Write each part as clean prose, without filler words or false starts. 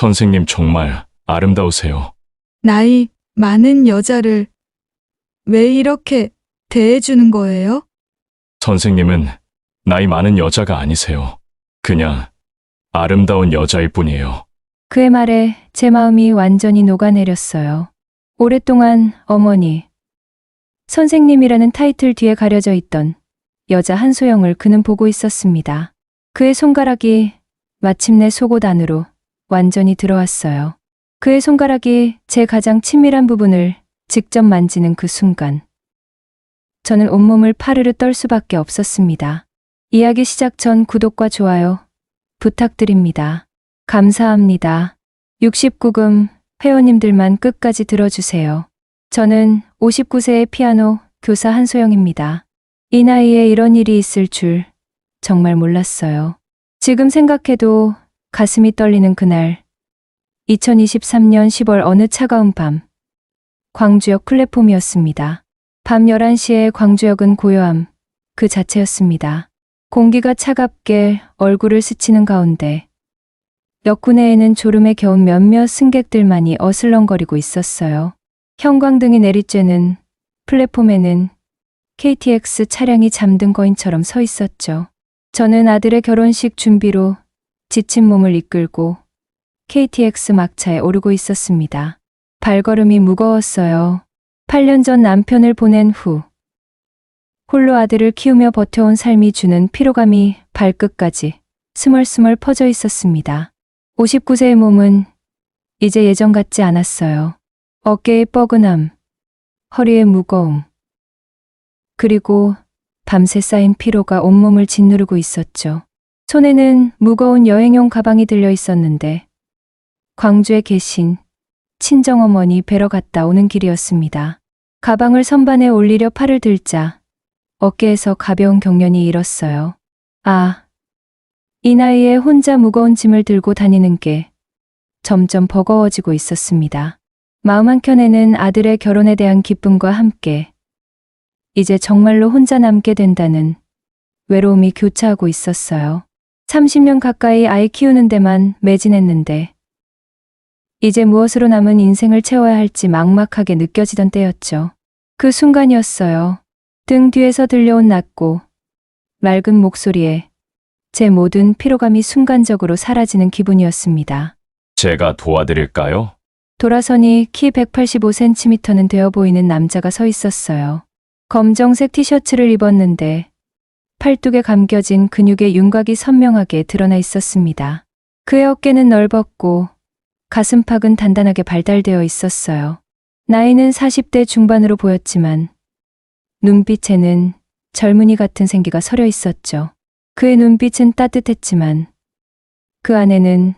선생님 정말 아름다우세요. 나이 많은 여자를 왜 이렇게 대해주는 거예요? 선생님은 나이 많은 여자가 아니세요. 그냥 아름다운 여자일 뿐이에요. 그의 말에 제 마음이 완전히 녹아내렸어요. 오랫동안 어머니, 선생님이라는 타이틀 뒤에 가려져 있던 여자 한소영을 그는 보고 있었습니다. 그의 손가락이 마침내 속옷 안으로 완전히 들어왔어요. 그의 손가락이 제 가장 친밀한 부분을 직접 만지는 그 순간, 저는 온몸을 파르르 떨 수밖에 없었습니다. 이야기 시작 전 구독과 좋아요 부탁드립니다. 감사합니다. 69금 회원님들만 끝까지 들어주세요. 저는 59세의 피아노 교사 한소영입니다. 이 나이에 이런 일이 있을 줄 정말 몰랐어요. 지금 생각해도 가슴이 떨리는 그날, 2023년 10월 어느 차가운 밤, 광주역 플랫폼이었습니다. 밤 11시에 광주역은 고요함 그 자체였습니다. 공기가 차갑게 얼굴을 스치는 가운데 역구내에는 졸음에 겨운 몇몇 승객들만이 어슬렁거리고 있었어요. 형광등이 내리쬐는 플랫폼에는 KTX 차량이 잠든 거인처럼 서 있었죠. 저는 아들의 결혼식 준비로 지친 몸을 이끌고 KTX 막차에 오르고 있었습니다. 발걸음이 무거웠어요. 8년 전 남편을 보낸 후 홀로 아들을 키우며 버텨온 삶이 주는 피로감이 발끝까지 스멀스멀 퍼져 있었습니다. 59세의 몸은 이제 예전 같지 않았어요. 어깨의 뻐근함, 허리의 무거움, 그리고 밤새 쌓인 피로가 온몸을 짓누르고 있었죠. 손에는 무거운 여행용 가방이 들려 있었는데 광주에 계신 친정어머니 뵈러 갔다 오는 길이었습니다. 가방을 선반에 올리려 팔을 들자 어깨에서 가벼운 경련이 일었어요. 아, 이 나이에 혼자 무거운 짐을 들고 다니는 게 점점 버거워지고 있었습니다. 마음 한켠에는 아들의 결혼에 대한 기쁨과 함께 이제 정말로 혼자 남게 된다는 외로움이 교차하고 있었어요. 30년 가까이 아이 키우는 데만 매진했는데 이제 무엇으로 남은 인생을 채워야 할지 막막하게 느껴지던 때였죠. 그 순간이었어요. 등 뒤에서 들려온 낮고 맑은 목소리에 제 모든 피로감이 순간적으로 사라지는 기분이었습니다. 제가 도와드릴까요? 돌아서니 키 185cm는 되어 보이는 남자가 서 있었어요. 검정색 티셔츠를 입었는데 팔뚝에 감겨진 근육의 윤곽이 선명하게 드러나 있었습니다. 그의 어깨는 넓었고 가슴팍은 단단하게 발달되어 있었어요. 나이는 40대 중반으로 보였지만 눈빛에는 젊은이 같은 생기가 서려 있었죠. 그의 눈빛은 따뜻했지만 그 안에는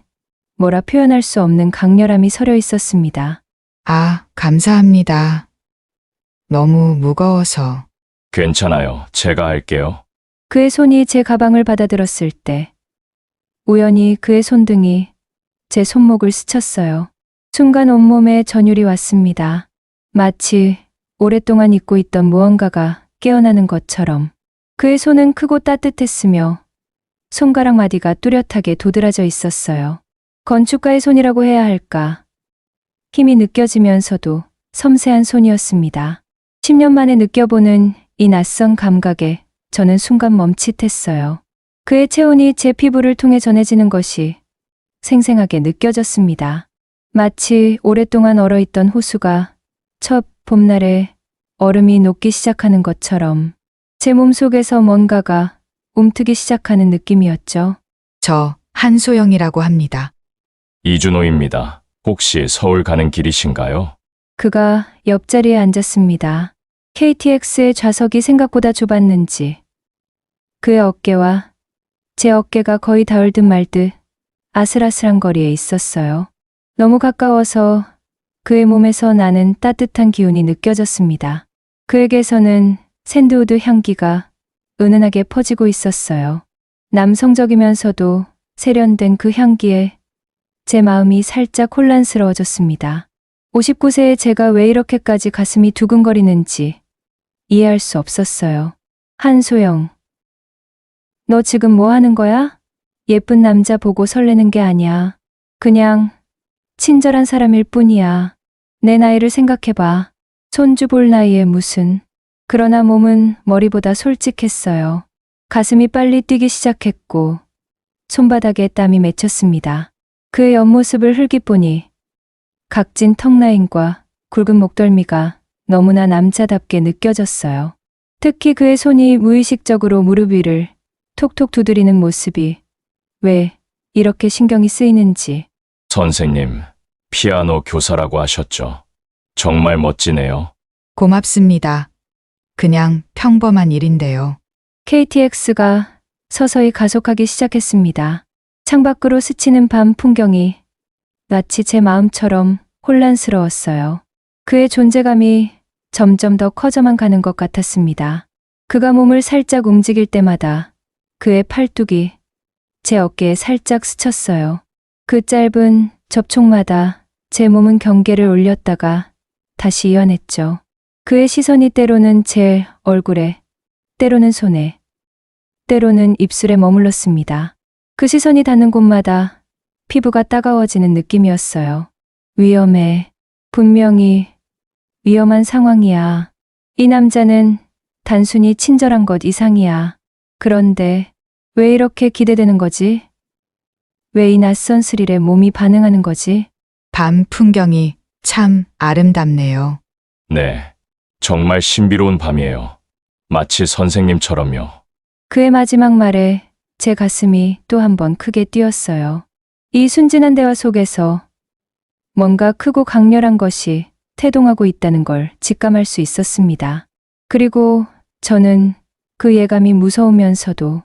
뭐라 표현할 수 없는 강렬함이 서려 있었습니다. 아, 감사합니다. 너무 무거워서. 괜찮아요. 제가 할게요. 그의 손이 제 가방을 받아들었을 때 우연히 그의 손등이 제 손목을 스쳤어요. 순간 온몸에 전율이 왔습니다. 마치 오랫동안 잊고 있던 무언가가 깨어나는 것처럼. 그의 손은 크고 따뜻했으며 손가락 마디가 뚜렷하게 도드라져 있었어요. 건축가의 손이라고 해야 할까. 힘이 느껴지면서도 섬세한 손이었습니다. 10년 만에 느껴보는 이 낯선 감각에 저는 순간 멈칫했어요. 그의 체온이 제 피부를 통해 전해지는 것이 생생하게 느껴졌습니다. 마치 오랫동안 얼어있던 호수가 첫 봄날에 얼음이 녹기 시작하는 것처럼 제 몸속에서 뭔가가 움트기 시작하는 느낌이었죠. 저 한소영이라고 합니다. 이준호입니다. 혹시 서울 가는 길이신가요? 그가 옆자리에 앉았습니다. KTX의 좌석이 생각보다 좁았는지 그의 어깨와 제 어깨가 거의 닿을 듯 말 듯 아슬아슬한 거리에 있었어요. 너무 가까워서 그의 몸에서 나는 따뜻한 기운이 느껴졌습니다. 그에게서는 샌드우드 향기가 은은하게 퍼지고 있었어요. 남성적이면서도 세련된 그 향기에 제 마음이 살짝 혼란스러워졌습니다. 59세의 제가 왜 이렇게까지 가슴이 두근거리는지 이해할 수 없었어요. 한소영, 너 지금 뭐 하는 거야? 예쁜 남자 보고 설레는 게 아니야. 그냥 친절한 사람일 뿐이야. 내 나이를 생각해봐. 손주 볼 나이에 무슨. 그러나 몸은 머리보다 솔직했어요. 가슴이 빨리 뛰기 시작했고 손바닥에 땀이 맺혔습니다. 그의 옆모습을 흘낏 보니 각진 턱라인과 굵은 목덜미가 너무나 남자답게 느껴졌어요. 특히 그의 손이 무의식적으로 무릎 위를 톡톡 두드리는 모습이 왜 이렇게 신경이 쓰이는지. 선생님, 피아노 교사라고 하셨죠? 정말 멋지네요. 고맙습니다. 그냥 평범한 일인데요. KTX가 서서히 가속하기 시작했습니다. 창밖으로 스치는 밤 풍경이 마치 제 마음처럼 혼란스러웠어요. 그의 존재감이 점점 더 커져만 가는 것 같았습니다. 그가 몸을 살짝 움직일 때마다 그의 팔뚝이 제 어깨에 살짝 스쳤어요. 그 짧은 접촉마다 제 몸은 경계를 올렸다가 다시 이완했죠. 그의 시선이 때로는 제 얼굴에, 때로는 손에, 때로는 입술에 머물렀습니다. 그 시선이 닿는 곳마다 피부가 따가워지는 느낌이었어요. 위험해. 분명히 위험한 상황이야. 이 남자는 단순히 친절한 것 이상이야. 그런데 왜 이렇게 기대되는 거지? 왜 이 낯선 스릴에 몸이 반응하는 거지? 밤 풍경이 참 아름답네요. 네, 정말 신비로운 밤이에요. 마치 선생님처럼요. 그의 마지막 말에 제 가슴이 또 한 번 크게 뛰었어요. 이 순진한 대화 속에서 뭔가 크고 강렬한 것이 태동하고 있다는 걸 직감할 수 있었습니다. 그리고 저는 그 예감이 무서우면서도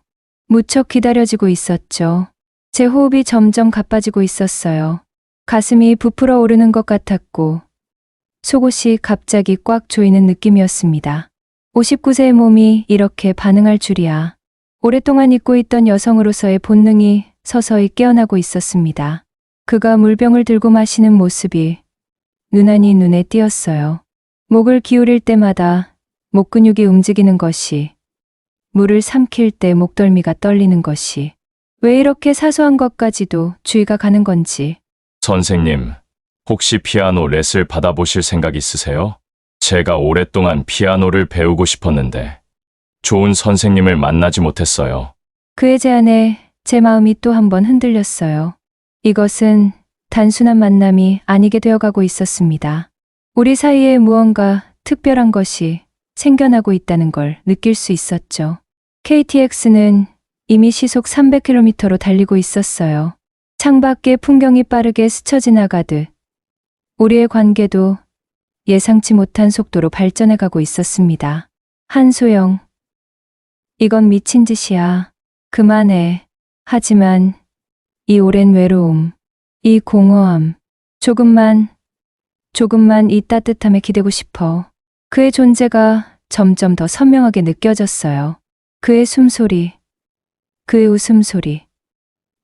무척 기다려지고 있었죠. 제 호흡이 점점 가빠지고 있었어요. 가슴이 부풀어 오르는 것 같았고 속옷이 갑자기 꽉 조이는 느낌이었습니다. 59세의 몸이 이렇게 반응할 줄이야. 오랫동안 잊고 있던 여성으로서의 본능이 서서히 깨어나고 있었습니다. 그가 물병을 들고 마시는 모습이 유난히 눈에 띄었어요. 목을 기울일 때마다 목 근육이 움직이는 것이, 물을 삼킬 때 목덜미가 떨리는 것이, 왜 이렇게 사소한 것까지도 주의가 가는 건지. 선생님, 혹시 피아노 레슨을 받아보실 생각 있으세요? 제가 오랫동안 피아노를 배우고 싶었는데 좋은 선생님을 만나지 못했어요. 그의 제안에 제 마음이 또 한 번 흔들렸어요. 이것은 단순한 만남이 아니게 되어가고 있었습니다. 우리 사이에 무언가 특별한 것이 생겨나고 있다는 걸 느낄 수 있었죠. KTX는 이미 시속 300km로 달리고 있었어요. 창밖의 풍경이 빠르게 스쳐 지나가듯 우리의 관계도 예상치 못한 속도로 발전해 가고 있었습니다. 한소영, 이건 미친 짓이야. 그만해. 하지만 이 오랜 외로움, 이 공허함, 조금만 이 따뜻함에 기대고 싶어. 그의 존재가 점점 더 선명하게 느껴졌어요. 그의 숨소리, 그의 웃음소리,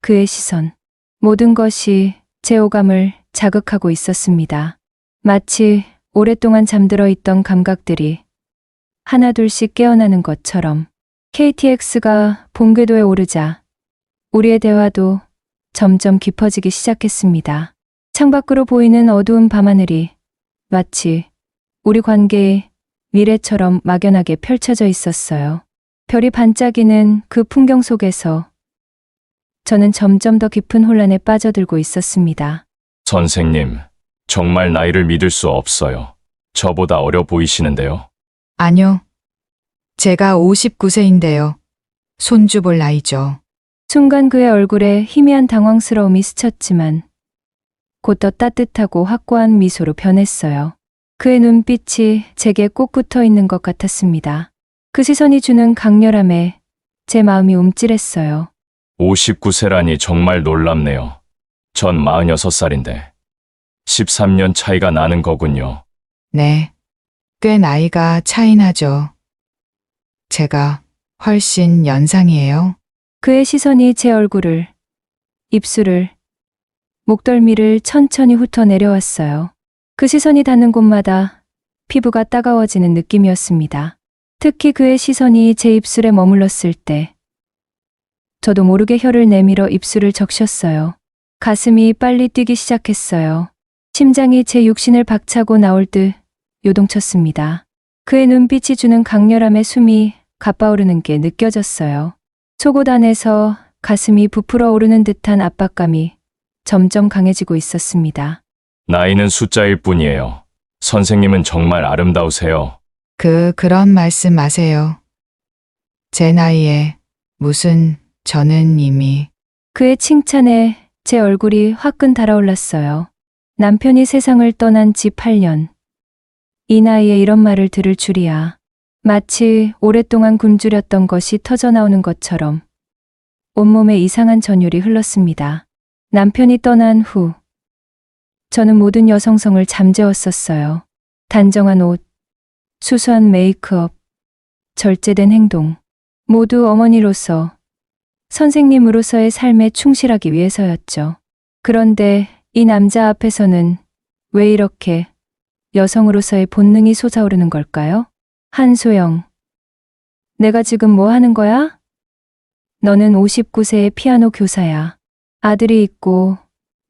그의 시선, 모든 것이 제 오감을 자극하고 있었습니다. 마치 오랫동안 잠들어 있던 감각들이 하나둘씩 깨어나는 것처럼. KTX가 본궤도에 오르자 우리의 대화도 점점 깊어지기 시작했습니다. 창밖으로 보이는 어두운 밤하늘이 마치 우리 관계의 미래처럼 막연하게 펼쳐져 있었어요. 별이 반짝이는 그 풍경 속에서 저는 점점 더 깊은 혼란에 빠져들고 있었습니다. 선생님, 정말 나이를 믿을 수 없어요. 저보다 어려 보이시는데요. 아니요. 제가 59세인데요. 손주 볼 나이죠. 순간 그의 얼굴에 희미한 당황스러움이 스쳤지만 곧 더 따뜻하고 확고한 미소로 변했어요. 그의 눈빛이 제게 꼭 붙어 있는 것 같았습니다. 그 시선이 주는 강렬함에 제 마음이 움찔했어요. 59세라니 정말 놀랍네요. 전 46살인데 13년 차이가 나는 거군요. 네. 꽤 나이가 차이 나죠. 제가 훨씬 연상이에요. 그의 시선이 제 얼굴을, 입술을, 목덜미를 천천히 훑어 내려왔어요. 그 시선이 닿는 곳마다 피부가 따가워지는 느낌이었습니다. 특히 그의 시선이 제 입술에 머물렀을 때 저도 모르게 혀를 내밀어 입술을 적셨어요. 가슴이 빨리 뛰기 시작했어요. 심장이 제 육신을 박차고 나올 듯 요동쳤습니다. 그의 눈빛이 주는 강렬함에 숨이 가빠오르는 게 느껴졌어요. 속옷 안에서 가슴이 부풀어 오르는 듯한 압박감이 점점 강해지고 있었습니다. 나이는 숫자일 뿐이에요. 선생님은 정말 아름다우세요. 그런 말씀 마세요. 제 나이에 무슨 저는 이미 그의 칭찬에 제 얼굴이 화끈 달아올랐어요. 남편이 세상을 떠난 지 8년. 이 나이에 이런 말을 들을 줄이야. 마치 오랫동안 굶주렸던 것이 터져나오는 것처럼 온몸에 이상한 전율이 흘렀습니다. 남편이 떠난 후 저는 모든 여성성을 잠재웠었어요. 단정한 옷, 수수한 메이크업, 절제된 행동, 모두 어머니로서, 선생님으로서의 삶에 충실하기 위해서였죠. 그런데 이 남자 앞에서는 왜 이렇게 여성으로서의 본능이 솟아오르는 걸까요? 한소영, 내가 지금 뭐 하는 거야? 너는 59세의 피아노 교사야. 아들이 있고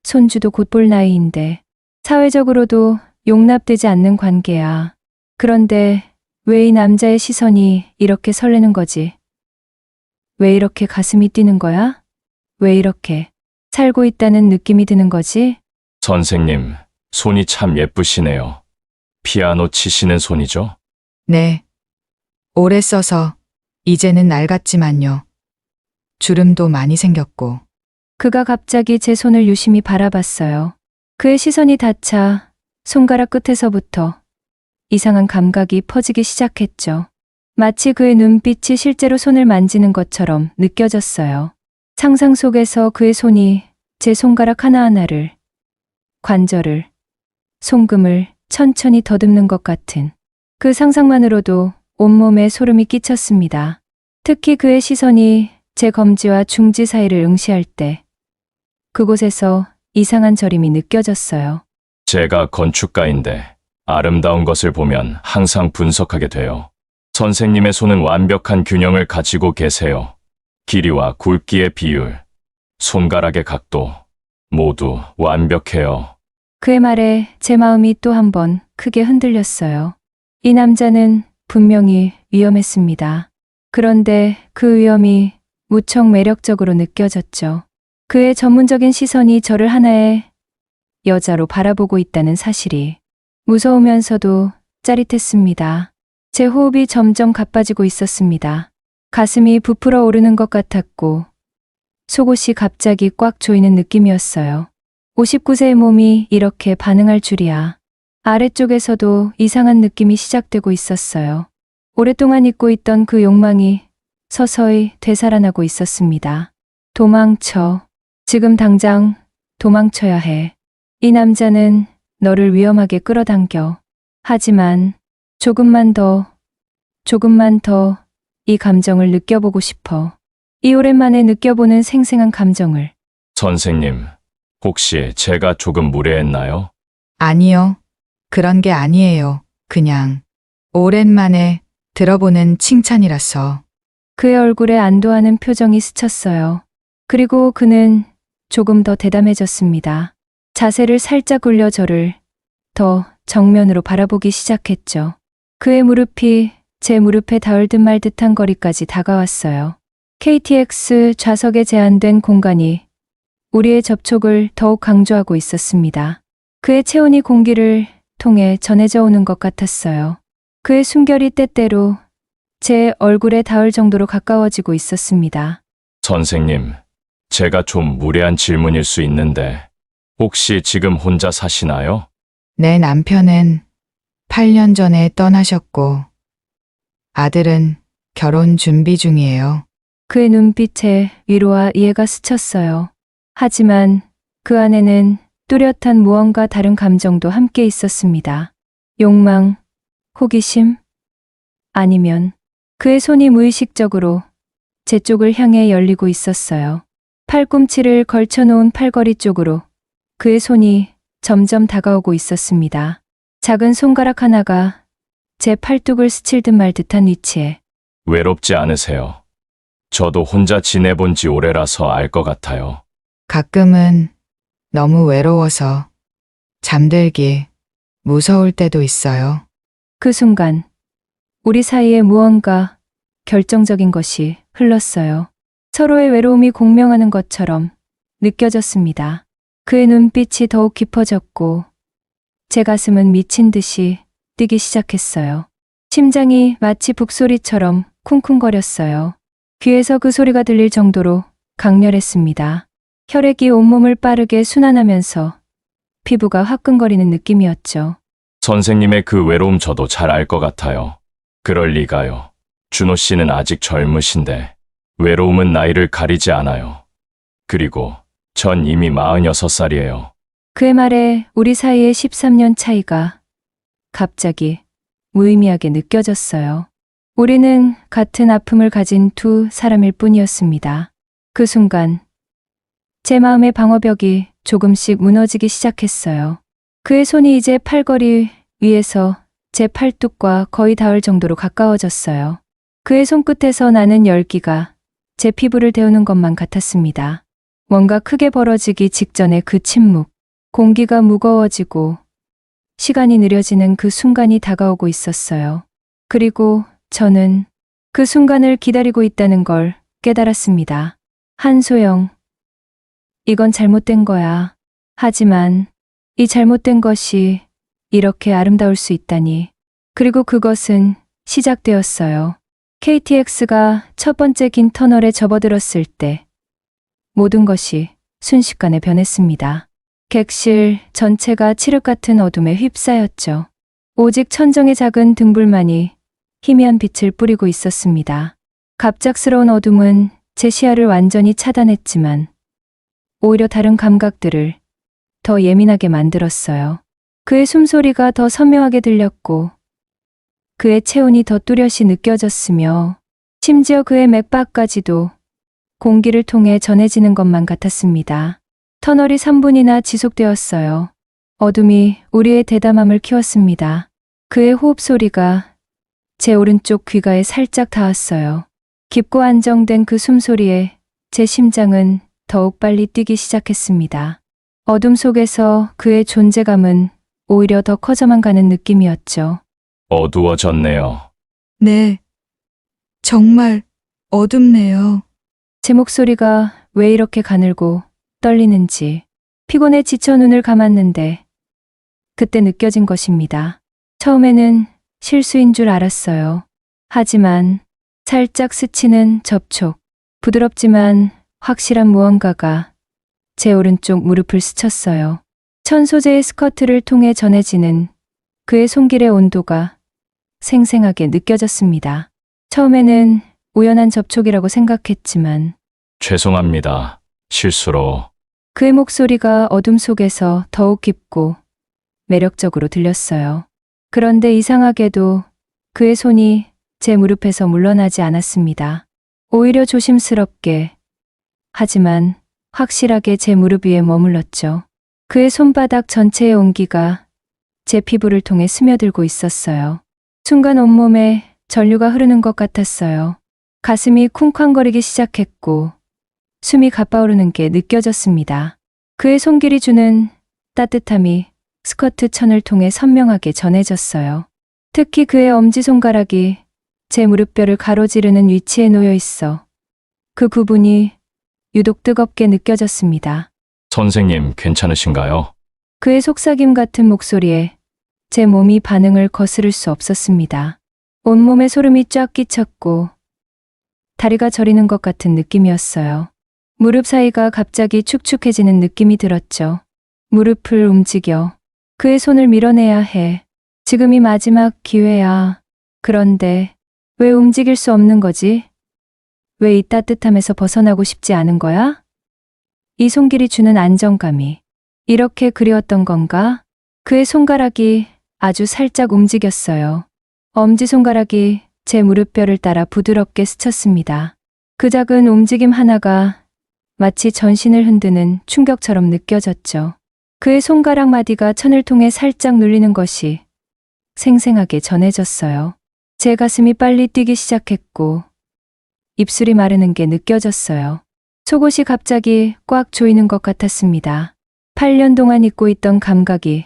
손주도 곧 볼 나이인데 사회적으로도 용납되지 않는 관계야. 그런데 왜 이 남자의 시선이 이렇게 설레는 거지? 왜 이렇게 가슴이 뛰는 거야? 왜 이렇게 살고 있다는 느낌이 드는 거지? 선생님, 손이 참 예쁘시네요. 피아노 치시는 손이죠? 네. 오래 써서 이제는 낡았지만요. 주름도 많이 생겼고 그가 갑자기 제 손을 유심히 바라봤어요. 그의 시선이 닿자 손가락 끝에서부터 이상한 감각이 퍼지기 시작했죠. 마치 그의 눈빛이 실제로 손을 만지는 것처럼 느껴졌어요. 상상 속에서 그의 손이 제 손가락 하나하나를, 관절을, 손금을 천천히 더듬는 것 같은 그 상상만으로도 온몸에 소름이 끼쳤습니다. 특히 그의 시선이 제 검지와 중지 사이를 응시할 때 그곳에서 이상한 저림이 느껴졌어요. 제가 건축가인데 아름다운 것을 보면 항상 분석하게 돼요. 선생님의 손은 완벽한 균형을 가지고 계세요. 길이와 굵기의 비율, 손가락의 각도, 모두 완벽해요. 그의 말에 제 마음이 또 한 번 크게 흔들렸어요. 이 남자는 분명히 위험했습니다. 그런데 그 위험이 무척 매력적으로 느껴졌죠. 그의 전문적인 시선이 저를 하나의 여자로 바라보고 있다는 사실이 무서우면서도 짜릿했습니다. 제 호흡이 점점 가빠지고 있었습니다. 가슴이 부풀어 오르는 것 같았고 속옷이 갑자기 꽉 조이는 느낌이었어요. 59세의 몸이 이렇게 반응할 줄이야. 아래쪽에서도 이상한 느낌이 시작되고 있었어요. 오랫동안 잊고 있던 그 욕망이 서서히 되살아나고 있었습니다. 도망쳐. 지금 당장 도망쳐야 해. 이 남자는 너를 위험하게 끌어당겨. 하지만 조금만 더 이 감정을 느껴보고 싶어. 이 오랜만에 느껴보는 생생한 감정을. 선생님, 혹시 제가 조금 무례했나요? 아니요. 그런 게 아니에요. 그냥 오랜만에 들어보는 칭찬이라서. 그의 얼굴에 안도하는 표정이 스쳤어요. 그리고 그는 조금 더 대담해졌습니다. 자세를 살짝 굴려 저를 더 정면으로 바라보기 시작했죠. 그의 무릎이 제 무릎에 닿을 듯 말 듯한 거리까지 다가왔어요. KTX 좌석에 제한된 공간이 우리의 접촉을 더욱 강조하고 있었습니다. 그의 체온이 공기를 통해 전해져 오는 것 같았어요. 그의 숨결이 때때로 제 얼굴에 닿을 정도로 가까워지고 있었습니다. 선생님, 제가 좀 무례한 질문일 수 있는데 혹시 지금 혼자 사시나요? 내 남편은 8년 전에 떠나셨고 아들은 결혼 준비 중이에요. 그의 눈빛에 위로와 이해가 스쳤어요. 하지만 그 안에는 뚜렷한 무언가 다른 감정도 함께 있었습니다. 욕망, 호기심, 아니면 그의 손이 무의식적으로 제 쪽을 향해 열리고 있었어요. 팔꿈치를 걸쳐놓은 팔걸이 쪽으로 그의 손이 점점 다가오고 있었습니다. 작은 손가락 하나가 제 팔뚝을 스칠 듯 말 듯한 위치에. 외롭지 않으세요? 저도 혼자 지내본 지 오래라서 알 것 같아요. 가끔은 너무 외로워서 잠들기 무서울 때도 있어요. 그 순간 우리 사이에 무언가 결정적인 것이 흘렀어요. 서로의 외로움이 공명하는 것처럼 느껴졌습니다. 그의 눈빛이 더욱 깊어졌고 제 가슴은 미친 듯이 뛰기 시작했어요. 심장이 마치 북소리처럼 쿵쿵거렸어요. 귀에서 그 소리가 들릴 정도로 강렬했습니다. 혈액이 온몸을 빠르게 순환하면서 피부가 화끈거리는 느낌이었죠. 선생님의 그 외로움 저도 잘 알 것 같아요. 그럴 리가요. 준호 씨는 아직 젊으신데 외로움은 나이를 가리지 않아요. 그리고 전 이미 46살이에요. 그의 말에 우리 사이의 13년 차이가 갑자기 무의미하게 느껴졌어요. 우리는 같은 아픔을 가진 두 사람일 뿐이었습니다. 그 순간 제 마음의 방어벽이 조금씩 무너지기 시작했어요. 그의 손이 이제 팔걸이 위에서 제 팔뚝과 거의 닿을 정도로 가까워졌어요. 그의 손끝에서 나는 열기가 제 피부를 데우는 것만 같았습니다. 뭔가 크게 벌어지기 직전의 그 침묵, 공기가 무거워지고 시간이 느려지는 그 순간이 다가오고 있었어요. 그리고 저는 그 순간을 기다리고 있다는 걸 깨달았습니다. 한소영, 이건 잘못된 거야. 하지만 이 잘못된 것이 이렇게 아름다울 수 있다니. 그리고 그것은 시작되었어요. KTX가 첫 번째 긴 터널에 접어들었을 때 모든 것이 순식간에 변했습니다. 객실 전체가 칠흑 같은 어둠에 휩싸였죠. 오직 천정의 작은 등불만이 희미한 빛을 뿌리고 있었습니다. 갑작스러운 어둠은 제 시야를 완전히 차단했지만 오히려 다른 감각들을 더 예민하게 만들었어요. 그의 숨소리가 더 선명하게 들렸고 그의 체온이 더 뚜렷이 느껴졌으며 심지어 그의 맥박까지도 공기를 통해 전해지는 것만 같았습니다. 터널이 3분이나 지속되었어요. 어둠이 우리의 대담함을 키웠습니다. 그의 호흡 소리가 제 오른쪽 귀가에 살짝 닿았어요. 깊고 안정된 그 숨소리에 제 심장은 더욱 빨리 뛰기 시작했습니다. 어둠 속에서 그의 존재감은 오히려 더 커져만 가는 느낌이었죠. 어두워졌네요. 네. 정말 어둡네요. 제 목소리가 왜 이렇게 가늘고 떨리는지 피곤해 지쳐 눈을 감았는데 그때 느껴진 것입니다. 처음에는 실수인 줄 알았어요. 하지만 살짝 스치는 접촉, 부드럽지만 확실한 무언가가 제 오른쪽 무릎을 스쳤어요. 천 소재의 스커트를 통해 전해지는 그의 손길의 온도가 생생하게 느껴졌습니다. 처음에는 우연한 접촉이라고 생각했지만 죄송합니다. 실수로. 그의 목소리가 어둠 속에서 더욱 깊고 매력적으로 들렸어요. 그런데 이상하게도 그의 손이 제 무릎에서 물러나지 않았습니다. 오히려 조심스럽게, 하지만 확실하게 제 무릎 위에 머물렀죠. 그의 손바닥 전체의 온기가 제 피부를 통해 스며들고 있었어요. 순간 온몸에 전류가 흐르는 것 같았어요. 가슴이 쿵쾅거리기 시작했고 숨이 가빠오르는 게 느껴졌습니다. 그의 손길이 주는 따뜻함이 스커트 천을 통해 선명하게 전해졌어요. 특히 그의 엄지손가락이 제 무릎뼈를 가로지르는 위치에 놓여 있어 그 부분이 유독 뜨겁게 느껴졌습니다. 선생님, 괜찮으신가요? 그의 속삭임 같은 목소리에 제 몸이 반응을 거스를 수 없었습니다. 온몸에 소름이 쫙 끼쳤고 다리가 저리는 것 같은 느낌이었어요. 무릎 사이가 갑자기 축축해지는 느낌이 들었죠. 무릎을 움직여 그의 손을 밀어내야 해. 지금이 마지막 기회야. 그런데 왜 움직일 수 없는 거지? 왜 이 따뜻함에서 벗어나고 싶지 않은 거야? 이 손길이 주는 안정감이 이렇게 그리웠던 건가? 그의 손가락이 아주 살짝 움직였어요. 엄지손가락이 제 무릎뼈를 따라 부드럽게 스쳤습니다. 그 작은 움직임 하나가 마치 전신을 흔드는 충격처럼 느껴졌죠. 그의 손가락 마디가 천을 통해 살짝 눌리는 것이 생생하게 전해졌어요. 제 가슴이 빨리 뛰기 시작했고 입술이 마르는 게 느껴졌어요. 속옷이 갑자기 꽉 조이는 것 같았습니다. 8년 동안 잊고 있던 감각이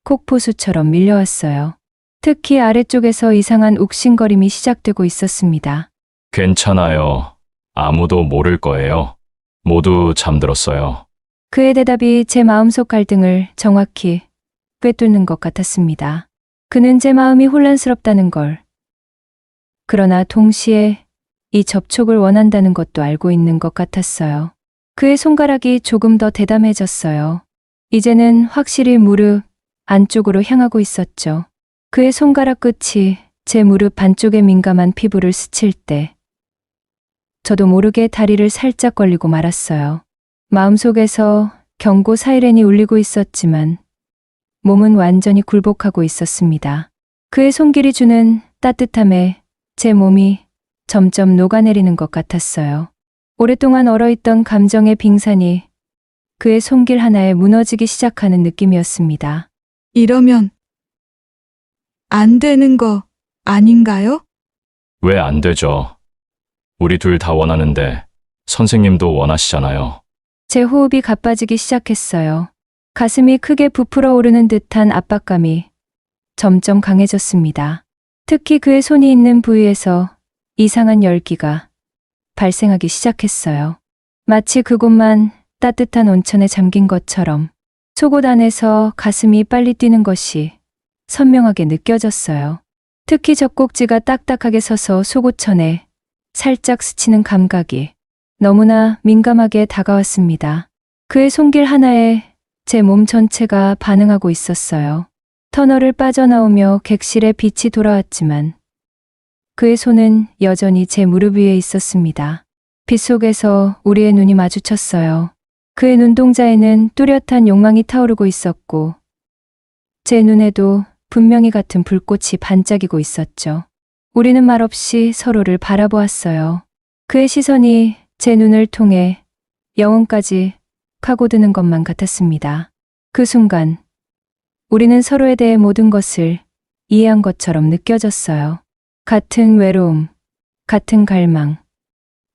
폭포수처럼 밀려왔어요. 특히 아래쪽에서 이상한 욱신거림이 시작되고 있었습니다. 괜찮아요. 아무도 모를 거예요. 모두 잠들었어요. 그의 대답이 제 마음속 갈등을 정확히 꿰뚫는 것 같았습니다. 그는 제 마음이 혼란스럽다는 걸, 그러나 동시에 이 접촉을 원한다는 것도 알고 있는 것 같았어요. 그의 손가락이 조금 더 대담해졌어요. 이제는 확실히 무릎 안쪽으로 향하고 있었죠. 그의 손가락 끝이 제 무릎 반쪽의 민감한 피부를 스칠 때 저도 모르게 다리를 살짝 걸리고 말았어요. 마음속에서 경고 사이렌이 울리고 있었지만 몸은 완전히 굴복하고 있었습니다. 그의 손길이 주는 따뜻함에 제 몸이 점점 녹아내리는 것 같았어요. 오랫동안 얼어있던 감정의 빙산이 그의 손길 하나에 무너지기 시작하는 느낌이었습니다. 이러면 안 되는 거 아닌가요? 왜 안 되죠? 우리 둘 다 원하는데 선생님도 원하시잖아요. 제 호흡이 가빠지기 시작했어요. 가슴이 크게 부풀어 오르는 듯한 압박감이 점점 강해졌습니다. 특히 그의 손이 있는 부위에서 이상한 열기가 발생하기 시작했어요. 마치 그곳만 따뜻한 온천에 잠긴 것처럼 속옷 안에서 가슴이 빨리 뛰는 것이 선명하게 느껴졌어요. 특히 젖꼭지가 딱딱하게 서서 속옷천에 살짝 스치는 감각이 너무나 민감하게 다가왔습니다. 그의 손길 하나에 제 몸 전체가 반응하고 있었어요. 터널을 빠져나오며 객실에 빛이 돌아왔지만 그의 손은 여전히 제 무릎 위에 있었습니다. 빛 속에서 우리의 눈이 마주쳤어요. 그의 눈동자에는 뚜렷한 욕망이 타오르고 있었고 제 눈에도 분명히 같은 불꽃이 반짝이고 있었죠. 우리는 말없이 서로를 바라보았어요. 그의 시선이 제 눈을 통해 영혼까지 파고드는 것만 같았습니다. 그 순간 우리는 서로에 대해 모든 것을 이해한 것처럼 느껴졌어요. 같은 외로움, 같은 갈망,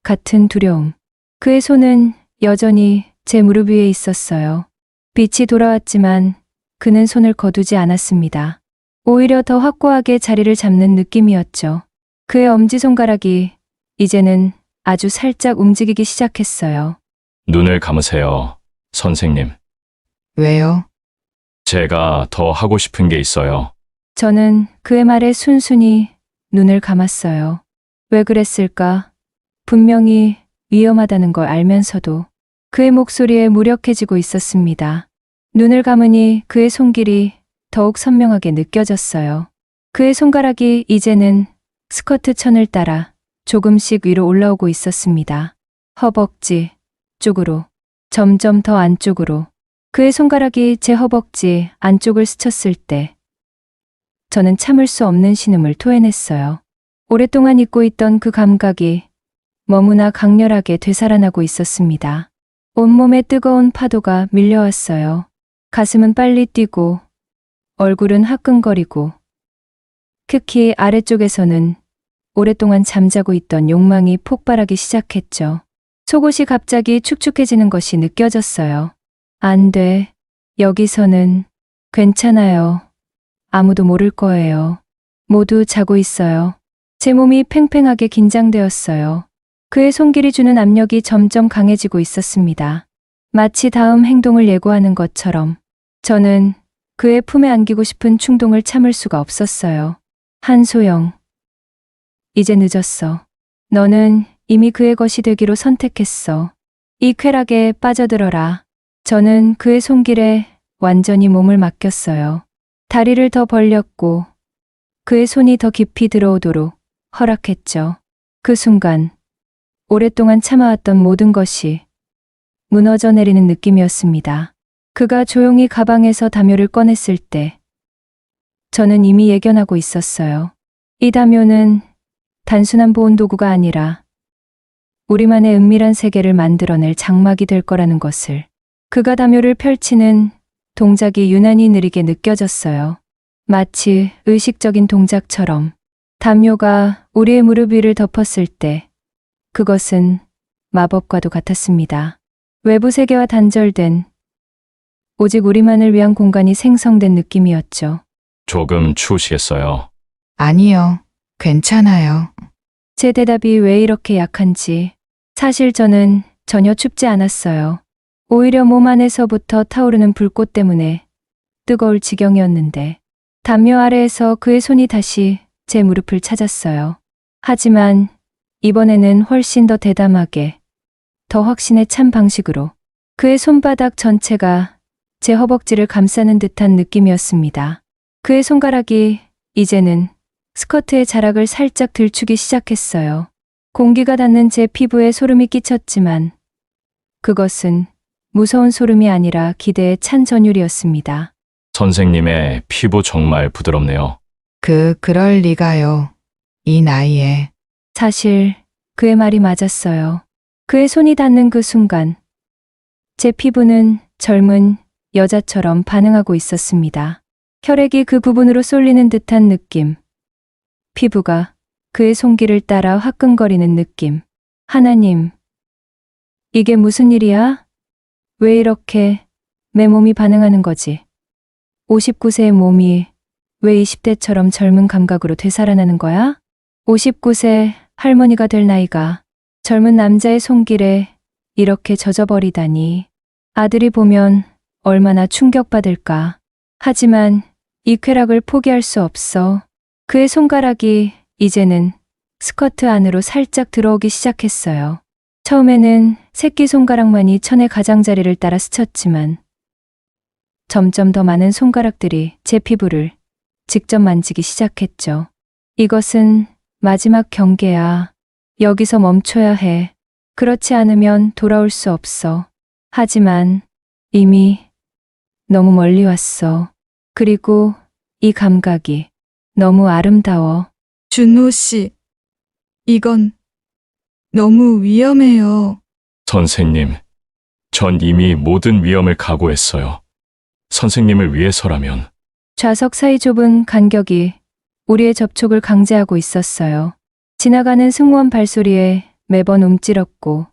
같은 두려움. 그의 손은 여전히 제 무릎 위에 있었어요. 빛이 돌아왔지만 그는 손을 거두지 않았습니다. 오히려 더 확고하게 자리를 잡는 느낌이었죠. 그의 엄지손가락이 이제는 아주 살짝 움직이기 시작했어요. 눈을 감으세요, 선생님. 왜요? 제가 더 하고 싶은 게 있어요. 저는 그의 말에 순순히 눈을 감았어요. 왜 그랬을까? 분명히 위험하다는 걸 알면서도 그의 목소리에 무력해지고 있었습니다. 눈을 감으니 그의 손길이 더욱 선명하게 느껴졌어요. 그의 손가락이 이제는 스커트 천을 따라 조금씩 위로 올라오고 있었습니다. 허벅지 쪽으로, 점점 더 안쪽으로. 그의 손가락이 제 허벅지 안쪽을 스쳤을 때 저는 참을 수 없는 신음을 토해냈어요. 오랫동안 잊고 있던 그 감각이 너무나 강렬하게 되살아나고 있었습니다. 온몸에 뜨거운 파도가 밀려왔어요. 가슴은 빨리 뛰고 얼굴은 화끈거리고 특히 아래쪽에서는 오랫동안 잠자고 있던 욕망이 폭발하기 시작했죠. 속옷이 갑자기 축축해지는 것이 느껴졌어요. 안 돼. 여기서는 괜찮아요. 아무도 모를 거예요. 모두 자고 있어요. 제 몸이 팽팽하게 긴장되었어요. 그의 손길이 주는 압력이 점점 강해지고 있었습니다. 마치 다음 행동을 예고하는 것처럼 저는 그의 품에 안기고 싶은 충동을 참을 수가 없었어요. 한소영, 이제 늦었어. 너는 이미 그의 것이 되기로 선택했어. 이 쾌락에 빠져들어라. 저는 그의 손길에 완전히 몸을 맡겼어요. 다리를 더 벌렸고 그의 손이 더 깊이 들어오도록 허락했죠. 그 순간 오랫동안 참아왔던 모든 것이 무너져 내리는 느낌이었습니다. 그가 조용히 가방에서 담요를 꺼냈을 때 저는 이미 예견하고 있었어요. 이 담요는 단순한 보온 도구가 아니라 우리만의 은밀한 세계를 만들어낼 장막이 될 거라는 것을. 그가 담요를 펼치는 동작이 유난히 느리게 느껴졌어요. 마치 의식적인 동작처럼 담요가 우리의 무릎 위를 덮었을 때 그것은 마법과도 같았습니다. 외부 세계와 단절된 오직 우리만을 위한 공간이 생성된 느낌이었죠. 조금 추우시겠어요? 아니요. 괜찮아요. 제 대답이 왜 이렇게 약한지. 사실 저는 전혀 춥지 않았어요. 오히려 몸 안에서부터 타오르는 불꽃 때문에 뜨거울 지경이었는데 담요 아래에서 그의 손이 다시 제 무릎을 찾았어요. 하지만 이번에는 훨씬 더 대담하게, 더 확신에 찬 방식으로 그의 손바닥 전체가 제 허벅지를 감싸는 듯한 느낌이었습니다. 그의 손가락이 이제는 스커트의 자락을 살짝 들추기 시작했어요. 공기가 닿는 제 피부에 소름이 끼쳤지만 그것은 무서운 소름이 아니라 기대에 찬 전율이었습니다. 선생님의 피부 정말 부드럽네요. 그럴 리가요. 이 나이에. 사실 그의 말이 맞았어요. 그의 손이 닿는 그 순간 제 피부는 젊은 여자처럼 반응하고 있었습니다. 혈액이 그 부분으로 쏠리는 듯한 느낌. 피부가 그의 손길을 따라 화끈거리는 느낌. 하나님, 이게 무슨 일이야? 왜 이렇게 내 몸이 반응하는 거지? 59세의 몸이 왜 20대처럼 젊은 감각으로 되살아나는 거야? 59세 할머니가 될 나이가 젊은 남자의 손길에 이렇게 젖어버리다니. 아들이 보면 얼마나 충격받을까. 하지만 이 쾌락을 포기할 수 없어. 그의 손가락이 이제는 스커트 안으로 살짝 들어오기 시작했어요. 처음에는 새끼손가락만이 천의 가장자리를 따라 스쳤지만 점점 더 많은 손가락들이 제 피부를 직접 만지기 시작했죠. 이것은 마지막 경계야. 여기서 멈춰야 해. 그렇지 않으면 돌아올 수 없어. 하지만 이미 너무 멀리 왔어. 그리고 이 감각이 너무 아름다워. 준호 씨, 이건 너무 위험해요. 선생님, 전 이미 모든 위험을 각오했어요. 선생님을 위해서라면. 좌석 사이 좁은 간격이 우리의 접촉을 강제하고 있었어요. 지나가는 승무원 발소리에 매번 움찔었고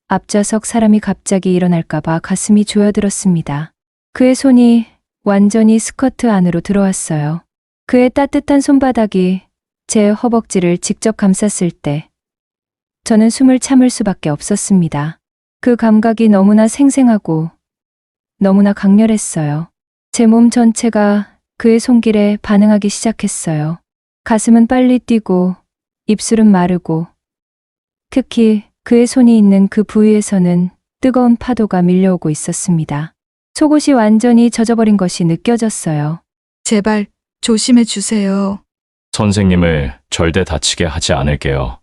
앞좌석 사람이 갑자기 일어날까봐 가슴이 조여들었습니다. 그의 손이 완전히 스커트 안으로 들어왔어요. 그의 따뜻한 손바닥이 제 허벅지를 직접 감쌌을 때 저는 숨을 참을 수밖에 없었습니다. 그 감각이 너무나 생생하고 너무나 강렬했어요. 제 몸 전체가 그의 손길에 반응하기 시작했어요. 가슴은 빨리 뛰고 입술은 마르고 특히 그의 손이 있는 그 부위에서는 뜨거운 파도가 밀려오고 있었습니다. 속옷이 완전히 젖어버린 것이 느껴졌어요. 제발 조심해 주세요. 선생님을 절대 다치게 하지 않을게요.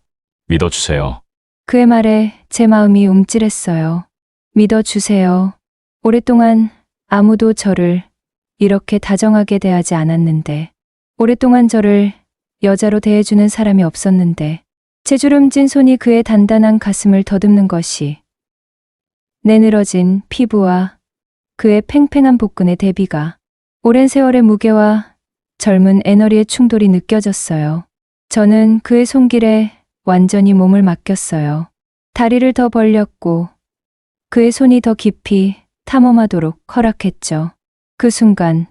믿어주세요. 그의 말에 제 마음이 움찔했어요. 믿어주세요. 오랫동안 아무도 저를 이렇게 다정하게 대하지 않았는데, 오랫동안 저를 여자로 대해주는 사람이 없었는데, 제 주름진 손이 그의 단단한 가슴을 더듬는 것이 내늘어진 피부와 그의 팽팽한 복근의 대비가 오랜 세월의 무게와 젊은 에너지의 충돌이 느껴졌어요. 저는 그의 손길에 완전히 몸을 맡겼어요. 다리를 더 벌렸고 그의 손이 더 깊이 탐험하도록 허락했죠. 그 순간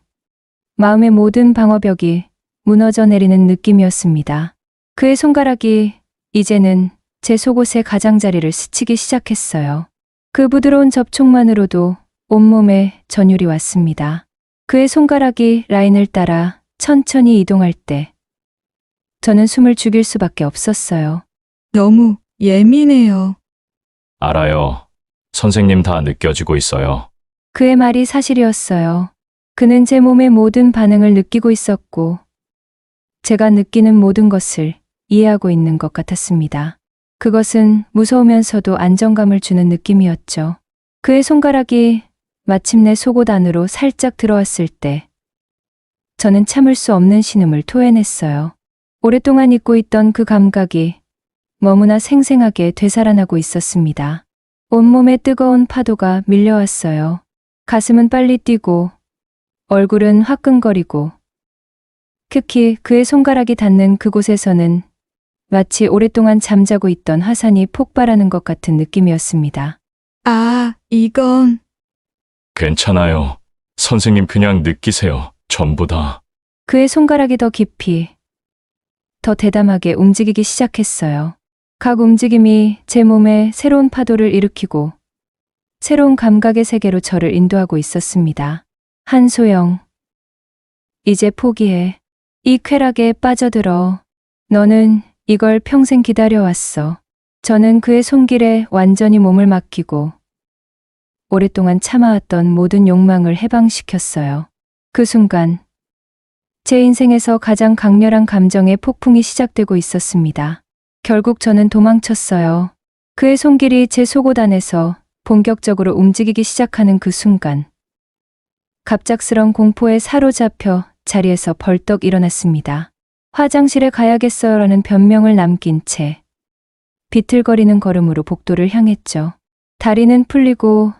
마음의 모든 방어벽이 무너져 내리는 느낌이었습니다. 그의 손가락이 이제는 제 속옷의 가장자리를 스치기 시작했어요. 그 부드러운 접촉만으로도 온몸에 전율이 왔습니다. 그의 손가락이 라인을 따라 천천히 이동할 때 저는 숨을 죽일 수밖에 없었어요. 너무 예민해요. 알아요. 선생님 다 느껴지고 있어요. 그의 말이 사실이었어요. 그는 제 몸의 모든 반응을 느끼고 있었고 제가 느끼는 모든 것을 이해하고 있는 것 같았습니다. 그것은 무서우면서도 안정감을 주는 느낌이었죠. 그의 손가락이 마침내 속옷 안으로 살짝 들어왔을 때 저는 참을 수 없는 신음을 토해냈어요. 오랫동안 잊고 있던 그 감각이 너무나 생생하게 되살아나고 있었습니다. 온몸에 뜨거운 파도가 밀려왔어요. 가슴은 빨리 뛰고 얼굴은 화끈거리고 특히 그의 손가락이 닿는 그곳에서는 마치 오랫동안 잠자고 있던 화산이 폭발하는 것 같은 느낌이었습니다. 아, 이건 괜찮아요. 선생님 그냥 느끼세요. 전부 다. 그의 손가락이 더 깊이, 더 대담하게 움직이기 시작했어요. 각 움직임이 제 몸에 새로운 파도를 일으키고 새로운 감각의 세계로 저를 인도하고 있었습니다. 한소영, 이제 포기해. 이 쾌락에 빠져들어. 너는 이걸 평생 기다려왔어. 저는 그의 손길에 완전히 몸을 맡기고 오랫동안 참아왔던 모든 욕망을 해방시켰어요. 그 순간 제 인생에서 가장 강렬한 감정의 폭풍이 시작되고 있었습니다. 결국 저는 도망쳤어요. 그의 손길이 제 속옷 안에서 본격적으로 움직이기 시작하는 그 순간 갑작스런 공포에 사로잡혀 자리에서 벌떡 일어났습니다. 화장실에 가야겠어요라는 변명을 남긴 채 비틀거리는 걸음으로 복도를 향했죠. 다리는 풀리고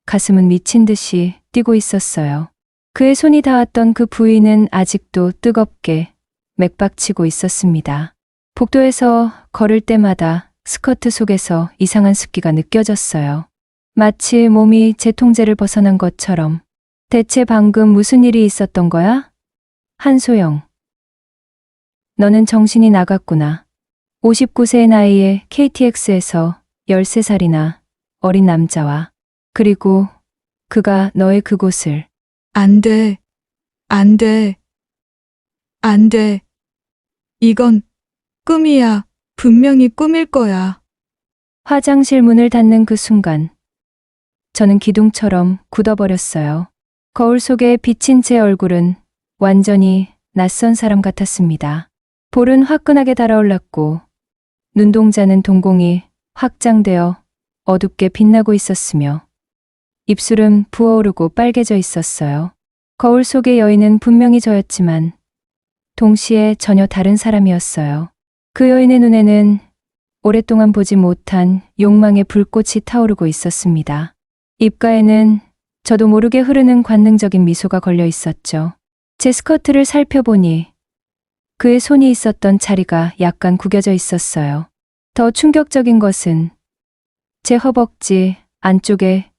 가슴은 미친 듯이 뛰고 있었어요. 그의 손이 닿았던 그 부위는 아직도 뜨겁게 맥박치고 있었습니다. 복도에서 걸을 때마다 스커트 속에서 이상한 습기가 느껴졌어요. 마치 몸이 제 통제를 벗어난 것처럼. 대체 방금 무슨 일이 있었던 거야? 한소영. 너는 정신이 나갔구나. 59세의 나이에 KTX에서 13살이나 어린 남자와 그리고 그가 너의 그곳을 안 돼. 안 돼. 안 돼. 이건 꿈이야. 분명히 꿈일 거야. 화장실 문을 닫는 그 순간 저는 기둥처럼 굳어버렸어요. 거울 속에 비친 제 얼굴은 완전히 낯선 사람 같았습니다. 볼은 화끈하게 달아올랐고 눈동자는 동공이 확장되어 어둡게 빛나고 있었으며 입술은 부어오르고 빨개져 있었어요. 거울 속의 여인은 분명히 저였지만 동시에 전혀 다른 사람이었어요. 그 여인의 눈에는 오랫동안 보지 못한 욕망의 불꽃이 타오르고 있었습니다. 입가에는 저도 모르게 흐르는 관능적인 미소가 걸려 있었죠. 제 스커트를 살펴보니 그의 손이 있었던 자리가 약간 구겨져 있었어요. 더 충격적인 것은 제 허벅지 안쪽에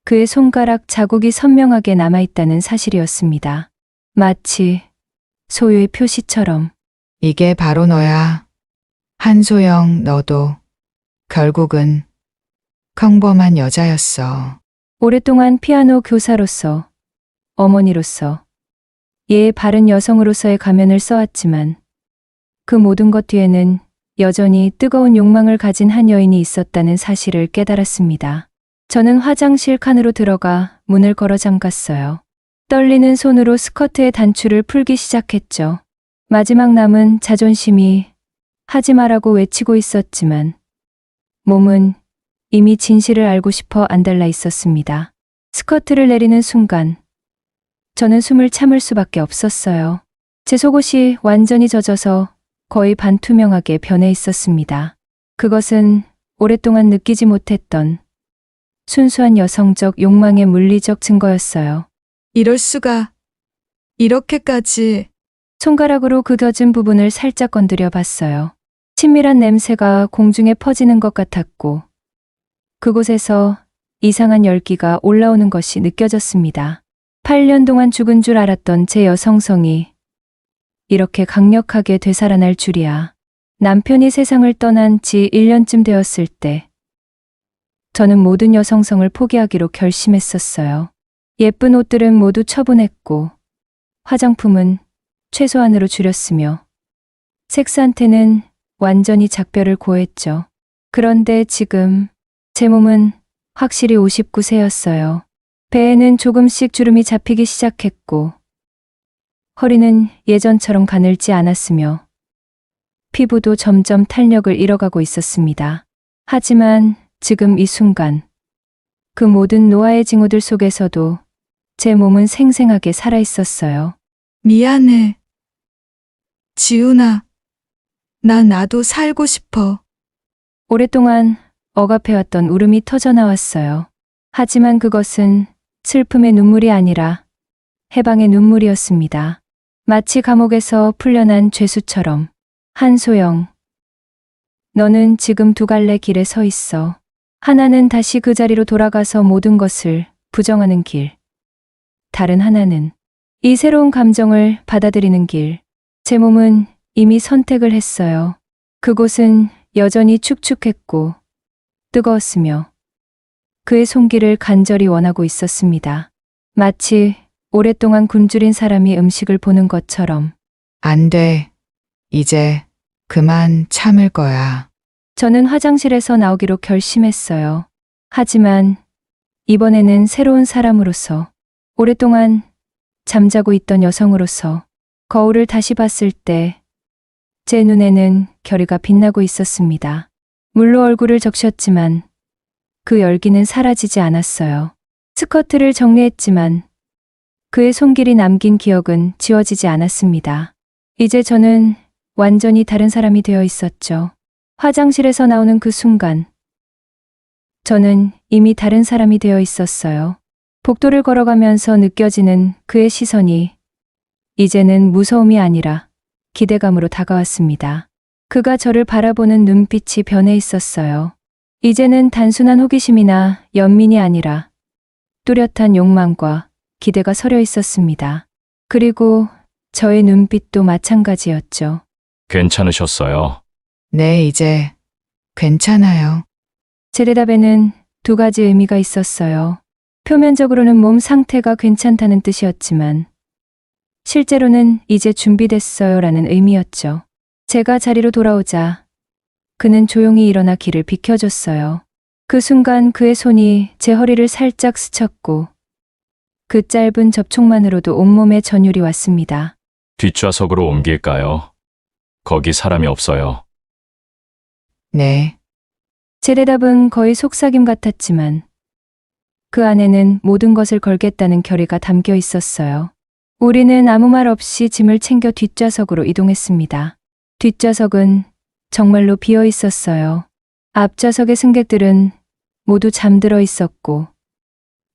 그의 손가락 자국이 선명하게 남아있다는 사실이었습니다. 마치 소유의 표시처럼. 이게 바로 너야. 한소영, 너도 결국은 평범한 여자였어. 오랫동안 피아노 교사로서, 어머니로서, 예의 바른 여성으로서의 가면을 써왔지만 그 모든 것 뒤에는 여전히 뜨거운 욕망을 가진 한 여인이 있었다는 사실을 깨달았습니다. 저는 화장실 칸으로 들어가 문을 걸어 잠갔어요. 떨리는 손으로 스커트의 단추를 풀기 시작했죠. 마지막 남은 자존심이 하지 마라고 외치고 있었지만 몸은 이미 진실을 알고 싶어 안달나 있었습니다. 스커트를 내리는 순간 저는 숨을 참을 수밖에 없었어요. 제 속옷이 완전히 젖어서 거의 반투명하게 변해 있었습니다. 그것은 오랫동안 느끼지 못했던 순수한 여성적 욕망의 물리적 증거였어요. 이럴 수가. 이렇게까지. 손가락으로 그 젖은 부분을 살짝 건드려 봤어요. 친밀한 냄새가 공중에 퍼지는 것 같았고 그곳에서 이상한 열기가 올라오는 것이 느껴졌습니다. 8년 동안 죽은 줄 알았던 제 여성성이 이렇게 강력하게 되살아날 줄이야. 남편이 세상을 떠난 지 1년쯤 되었을 때 저는 모든 여성성을 포기하기로 결심했었어요. 예쁜 옷들은 모두 처분했고 화장품은 최소한으로 줄였으며 섹스한테는 완전히 작별을 고했죠. 그런데 지금 제 몸은 확실히 59세였어요. 배에는 조금씩 주름이 잡히기 시작했고 허리는 예전처럼 가늘지 않았으며 피부도 점점 탄력을 잃어가고 있었습니다. 하지만 지금 이 순간 그 모든 노화의 징후들 속에서도 제 몸은 생생하게 살아있었어요. 미안해. 지훈아. 나도 살고 싶어. 오랫동안 억압해왔던 울음이 터져나왔어요. 하지만 그것은 슬픔의 눈물이 아니라 해방의 눈물이었습니다. 마치 감옥에서 풀려난 죄수처럼. 한소영, 너는 지금 두 갈래 길에 서 있어. 하나는 다시 그 자리로 돌아가서 모든 것을 부정하는 길. 다른 하나는 이 새로운 감정을 받아들이는 길. 제 몸은 이미 선택을 했어요. 그곳은 여전히 축축했고 뜨거웠으며 그의 손길을 간절히 원하고 있었습니다. 마치 오랫동안 굶주린 사람이 음식을 보는 것처럼. 안 돼. 이제 그만 참을 거야. 저는 화장실에서 나오기로 결심했어요. 하지만 이번에는 새로운 사람으로서, 오랫동안 잠자고 있던 여성으로서 거울을 다시 봤을 때 제 눈에는 결의가 빛나고 있었습니다. 물로 얼굴을 적셨지만 그 열기는 사라지지 않았어요. 스커트를 정리했지만 그의 손길이 남긴 기억은 지워지지 않았습니다. 이제 저는 완전히 다른 사람이 되어 있었죠. 화장실에서 나오는 그 순간, 저는 이미 다른 사람이 되어 있었어요. 복도를 걸어가면서 느껴지는 그의 시선이 이제는 무서움이 아니라 기대감으로 다가왔습니다. 그가 저를 바라보는 눈빛이 변해 있었어요. 이제는 단순한 호기심이나 연민이 아니라 뚜렷한 욕망과 기대가 서려 있었습니다. 그리고 저의 눈빛도 마찬가지였죠. 괜찮으셨어요? 네, 이제 괜찮아요. 제 대답에는 두 가지 의미가 있었어요. 표면적으로는 몸 상태가 괜찮다는 뜻이었지만 실제로는 이제 준비됐어요 라는 의미였죠. 제가 자리로 돌아오자 그는 조용히 일어나 길을 비켜줬어요. 그 순간 그의 손이 제 허리를 살짝 스쳤고 그 짧은 접촉만으로도 온몸에 전율이 왔습니다. 뒷좌석으로 옮길까요? 거기 사람이 없어요. 네. 제 대답은 거의 속삭임 같았지만 그 안에는 모든 것을 걸겠다는 결의가 담겨 있었어요. 우리는 아무 말 없이 짐을 챙겨 뒷좌석으로 이동했습니다. 뒷좌석은 정말로 비어 있었어요. 앞좌석의 승객들은 모두 잠들어 있었고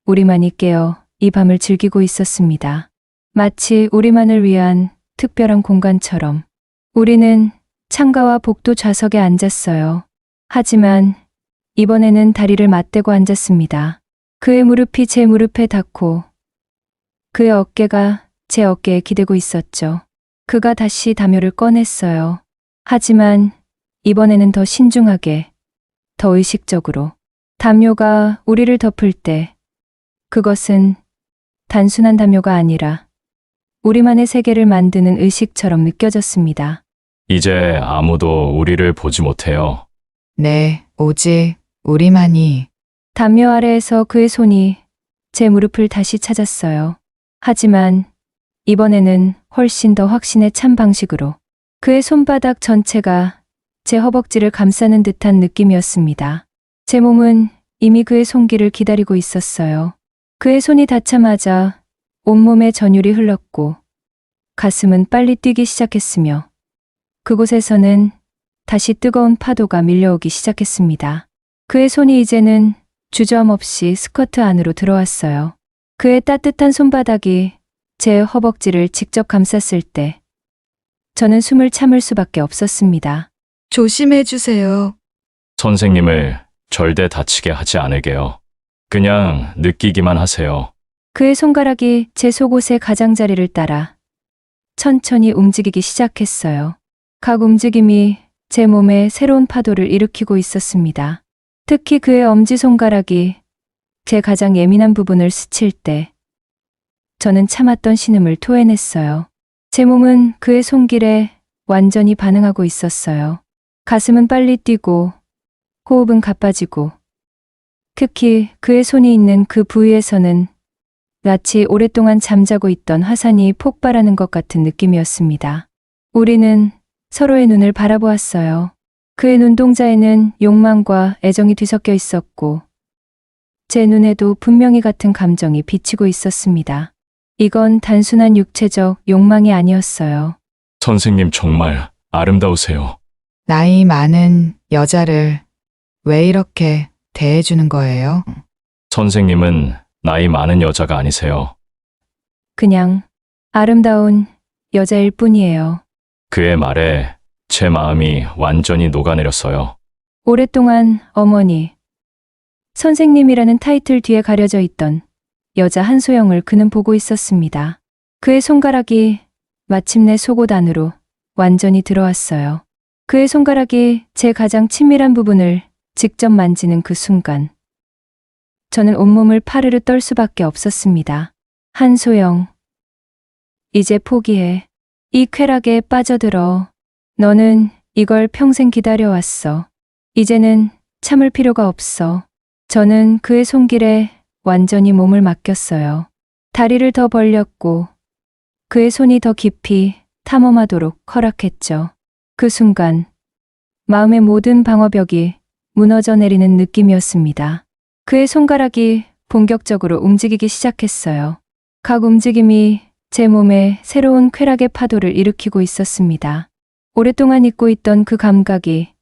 우리만이 깨어 이 밤을 즐기고 있었습니다. 마치 우리만을 위한 특별한 공간처럼. 우리는 창가와 복도 좌석에 앉았어요. 하지만 이번에는 다리를 맞대고 앉았습니다. 그의 무릎이 제 무릎에 닿고 그의 어깨가 제 어깨에 기대고 있었죠. 그가 다시 담요를 꺼냈어요. 하지만 이번에는 더 신중하게, 더 의식적으로. 담요가 우리를 덮을 때 그것은 단순한 담요가 아니라 우리만의 세계를 만드는 의식처럼 느껴졌습니다. 이제 아무도 우리를 보지 못해요. 네, 오직 우리만이. 담요 아래에서 그의 손이 제 무릎을 다시 찾았어요. 하지만 이번에는 훨씬 더 확신에 찬 방식으로. 그의 손바닥 전체가 제 허벅지를 감싸는 듯한 느낌이었습니다. 제 몸은 이미 그의 손길을 기다리고 있었어요. 그의 손이 닿자마자 온몸에 전율이 흘렀고 가슴은 빨리 뛰기 시작했으며 그곳에서는 다시 뜨거운 파도가 밀려오기 시작했습니다. 그의 손이 이제는 주저함 없이 스커트 안으로 들어왔어요. 그의 따뜻한 손바닥이 제 허벅지를 직접 감쌌을 때 저는 숨을 참을 수밖에 없었습니다. 조심해 주세요. 선생님을 절대 다치게 하지 않을게요. 그냥 느끼기만 하세요. 그의 손가락이 제 속옷의 가장자리를 따라 천천히 움직이기 시작했어요. 각 움직임이 제 몸에 새로운 파도를 일으키고 있었습니다. 특히 그의 엄지손가락이 제 가장 예민한 부분을 스칠 때 저는 참았던 신음을 토해냈어요. 제 몸은 그의 손길에 완전히 반응하고 있었어요. 가슴은 빨리 뛰고 호흡은 가빠지고 특히 그의 손이 있는 그 부위에서는 마치 오랫동안 잠자고 있던 화산이 폭발하는 것 같은 느낌이었습니다. 우리는 서로의 눈을 바라보았어요. 그의 눈동자에는 욕망과 애정이 뒤섞여 있었고 제 눈에도 분명히 같은 감정이 비치고 있었습니다. 이건 단순한 육체적 욕망이 아니었어요. 선생님 정말 아름다우세요. 나이 많은 여자를 왜 이렇게 대해주는 거예요? 선생님은 나이 많은 여자가 아니세요. 그냥 아름다운 여자일 뿐이에요. 그의 말에 제 마음이 완전히 녹아내렸어요. 오랫동안 어머니, 선생님이라는 타이틀 뒤에 가려져 있던 여자 한소영을 그는 보고 있었습니다. 그의 손가락이 마침내 속옷 안으로 완전히 들어왔어요. 그의 손가락이 제 가장 친밀한 부분을 직접 만지는 그 순간, 저는 온몸을 파르르 떨 수밖에 없었습니다. 한소영, 이제 포기해. 이 쾌락에 빠져들어. 너는 이걸 평생 기다려왔어. 이제는 참을 필요가 없어. 저는 그의 손길에 완전히 몸을 맡겼어요. 다리를 더 벌렸고 그의 손이 더 깊이 탐험하도록 허락했죠. 그 순간 마음의 모든 방어벽이 무너져 내리는 느낌이었습니다. 그의 손가락이 본격적으로 움직이기 시작했어요. 각 움직임이 제 몸에 새로운 쾌락의 파도를 일으키고 있었습니다. 오랫동안 잊고 있던 그 감각이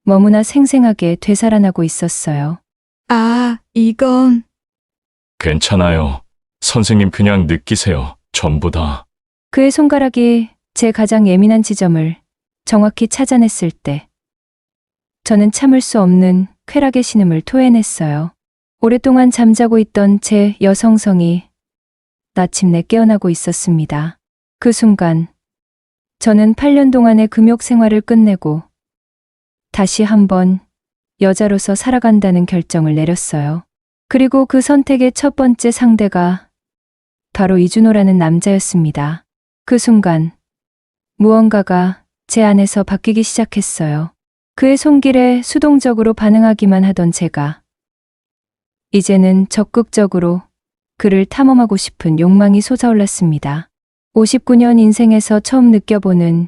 너무나 생생하게 되살아나고 있었어요. 아, 이건 괜찮아요. 선생님 그냥 느끼세요. 전부 다. 그의 손가락이 제 가장 예민한 지점을 정확히 찾아냈을 때, 저는 참을 수 없는 쾌락의 신음을 토해냈어요. 오랫동안 잠자고 있던 제 여성성이 마침내 깨어나고 있었습니다. 그 순간, 저는 8년 동안의 금욕 생활을 끝내고 다시 한번 여자로서 살아간다는 결정을 내렸어요. 그리고 그 선택의 첫 번째 상대가 바로 이준호라는 남자였습니다. 그 순간 무언가가 제 안에서 바뀌기 시작했어요. 그의 손길에 수동적으로 반응하기만 하던 제가 이제는 적극적으로 그를 탐험하고 싶은 욕망이 솟아올랐습니다. 59년 인생에서 처음 느껴보는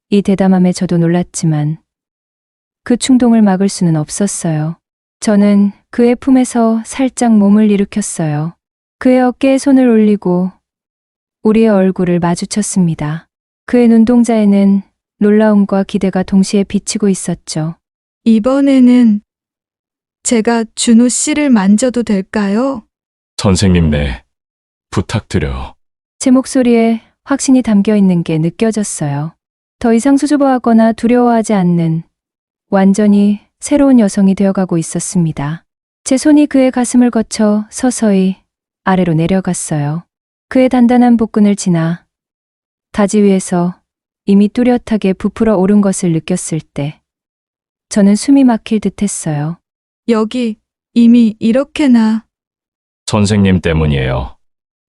이 대담함에 저도 놀랐지만 그 충동을 막을 수는 없었어요. 저는 그의 품에서 살짝 몸을 일으켰어요. 그의 어깨에 손을 올리고 우리의 얼굴을 마주쳤습니다. 그의 눈동자에는 놀라움과 기대가 동시에 비치고 있었죠. 이번에는 제가 준호 씨를 만져도 될까요? 선생님 네. 부탁드려요. 제 목소리에 확신이 담겨 있는 게 느껴졌어요. 더 이상 수줍어하거나 두려워하지 않는 완전히 새로운 여성이 되어가고 있었습니다. 제 손이 그의 가슴을 거쳐 서서히 아래로 내려갔어요. 그의 단단한 복근을 지나 다지 위에서 이미 뚜렷하게 부풀어 오른 것을 느꼈을 때 저는 숨이 막힐 듯 했어요. 여기 이미 이렇게나 선생님 때문이에요.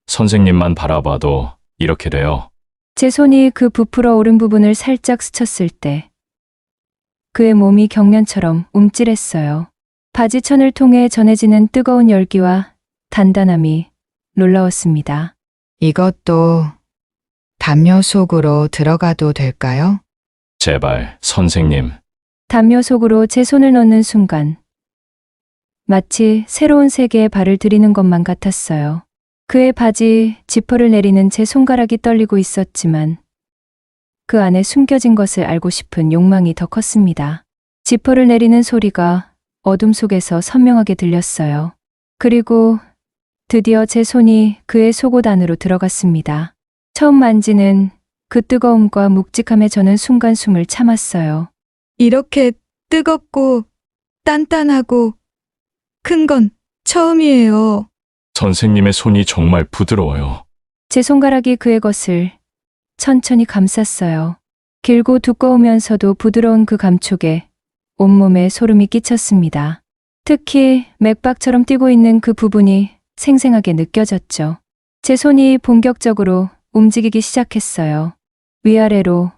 선생님만 바라봐도 이렇게 돼요. 제 손이 그 부풀어 오른 부분을 살짝 스쳤을 때 그의 몸이 경련처럼 움찔했어요. 바지천을 통해 전해지는 뜨거운 열기와 단단함이 놀라웠습니다. 이것도 담요 속으로 들어가도 될까요? 제발 선생님. 담요 속으로 제 손을 넣는 순간 마치 새로운 세계에 발을 들이는 것만 같았어요. 그의 바지 지퍼를 내리는 제 손가락이 떨리고 있었지만 그 안에 숨겨진 것을 알고 싶은 욕망이 더 컸습니다. 지퍼를 내리는 소리가 어둠 속에서 선명하게 들렸어요. 그리고 드디어 제 손이 그의 속옷 안으로 들어갔습니다. 처음 만지는 그 뜨거움과 묵직함에 저는 순간 숨을 참았어요. 이렇게 뜨겁고 단단하고 큰 건 처음이에요. 선생님의 손이 정말 부드러워요. 제 손가락이 그의 것을 천천히 감쌌어요. 길고 두꺼우면서도 부드러운 그 감촉에 온몸에 소름이 끼쳤습니다. 특히 맥박처럼 뛰고 있는 그 부분이 생생하게 느껴졌죠. 제 손이 본격적으로 움직이기 시작했어요. 위아래로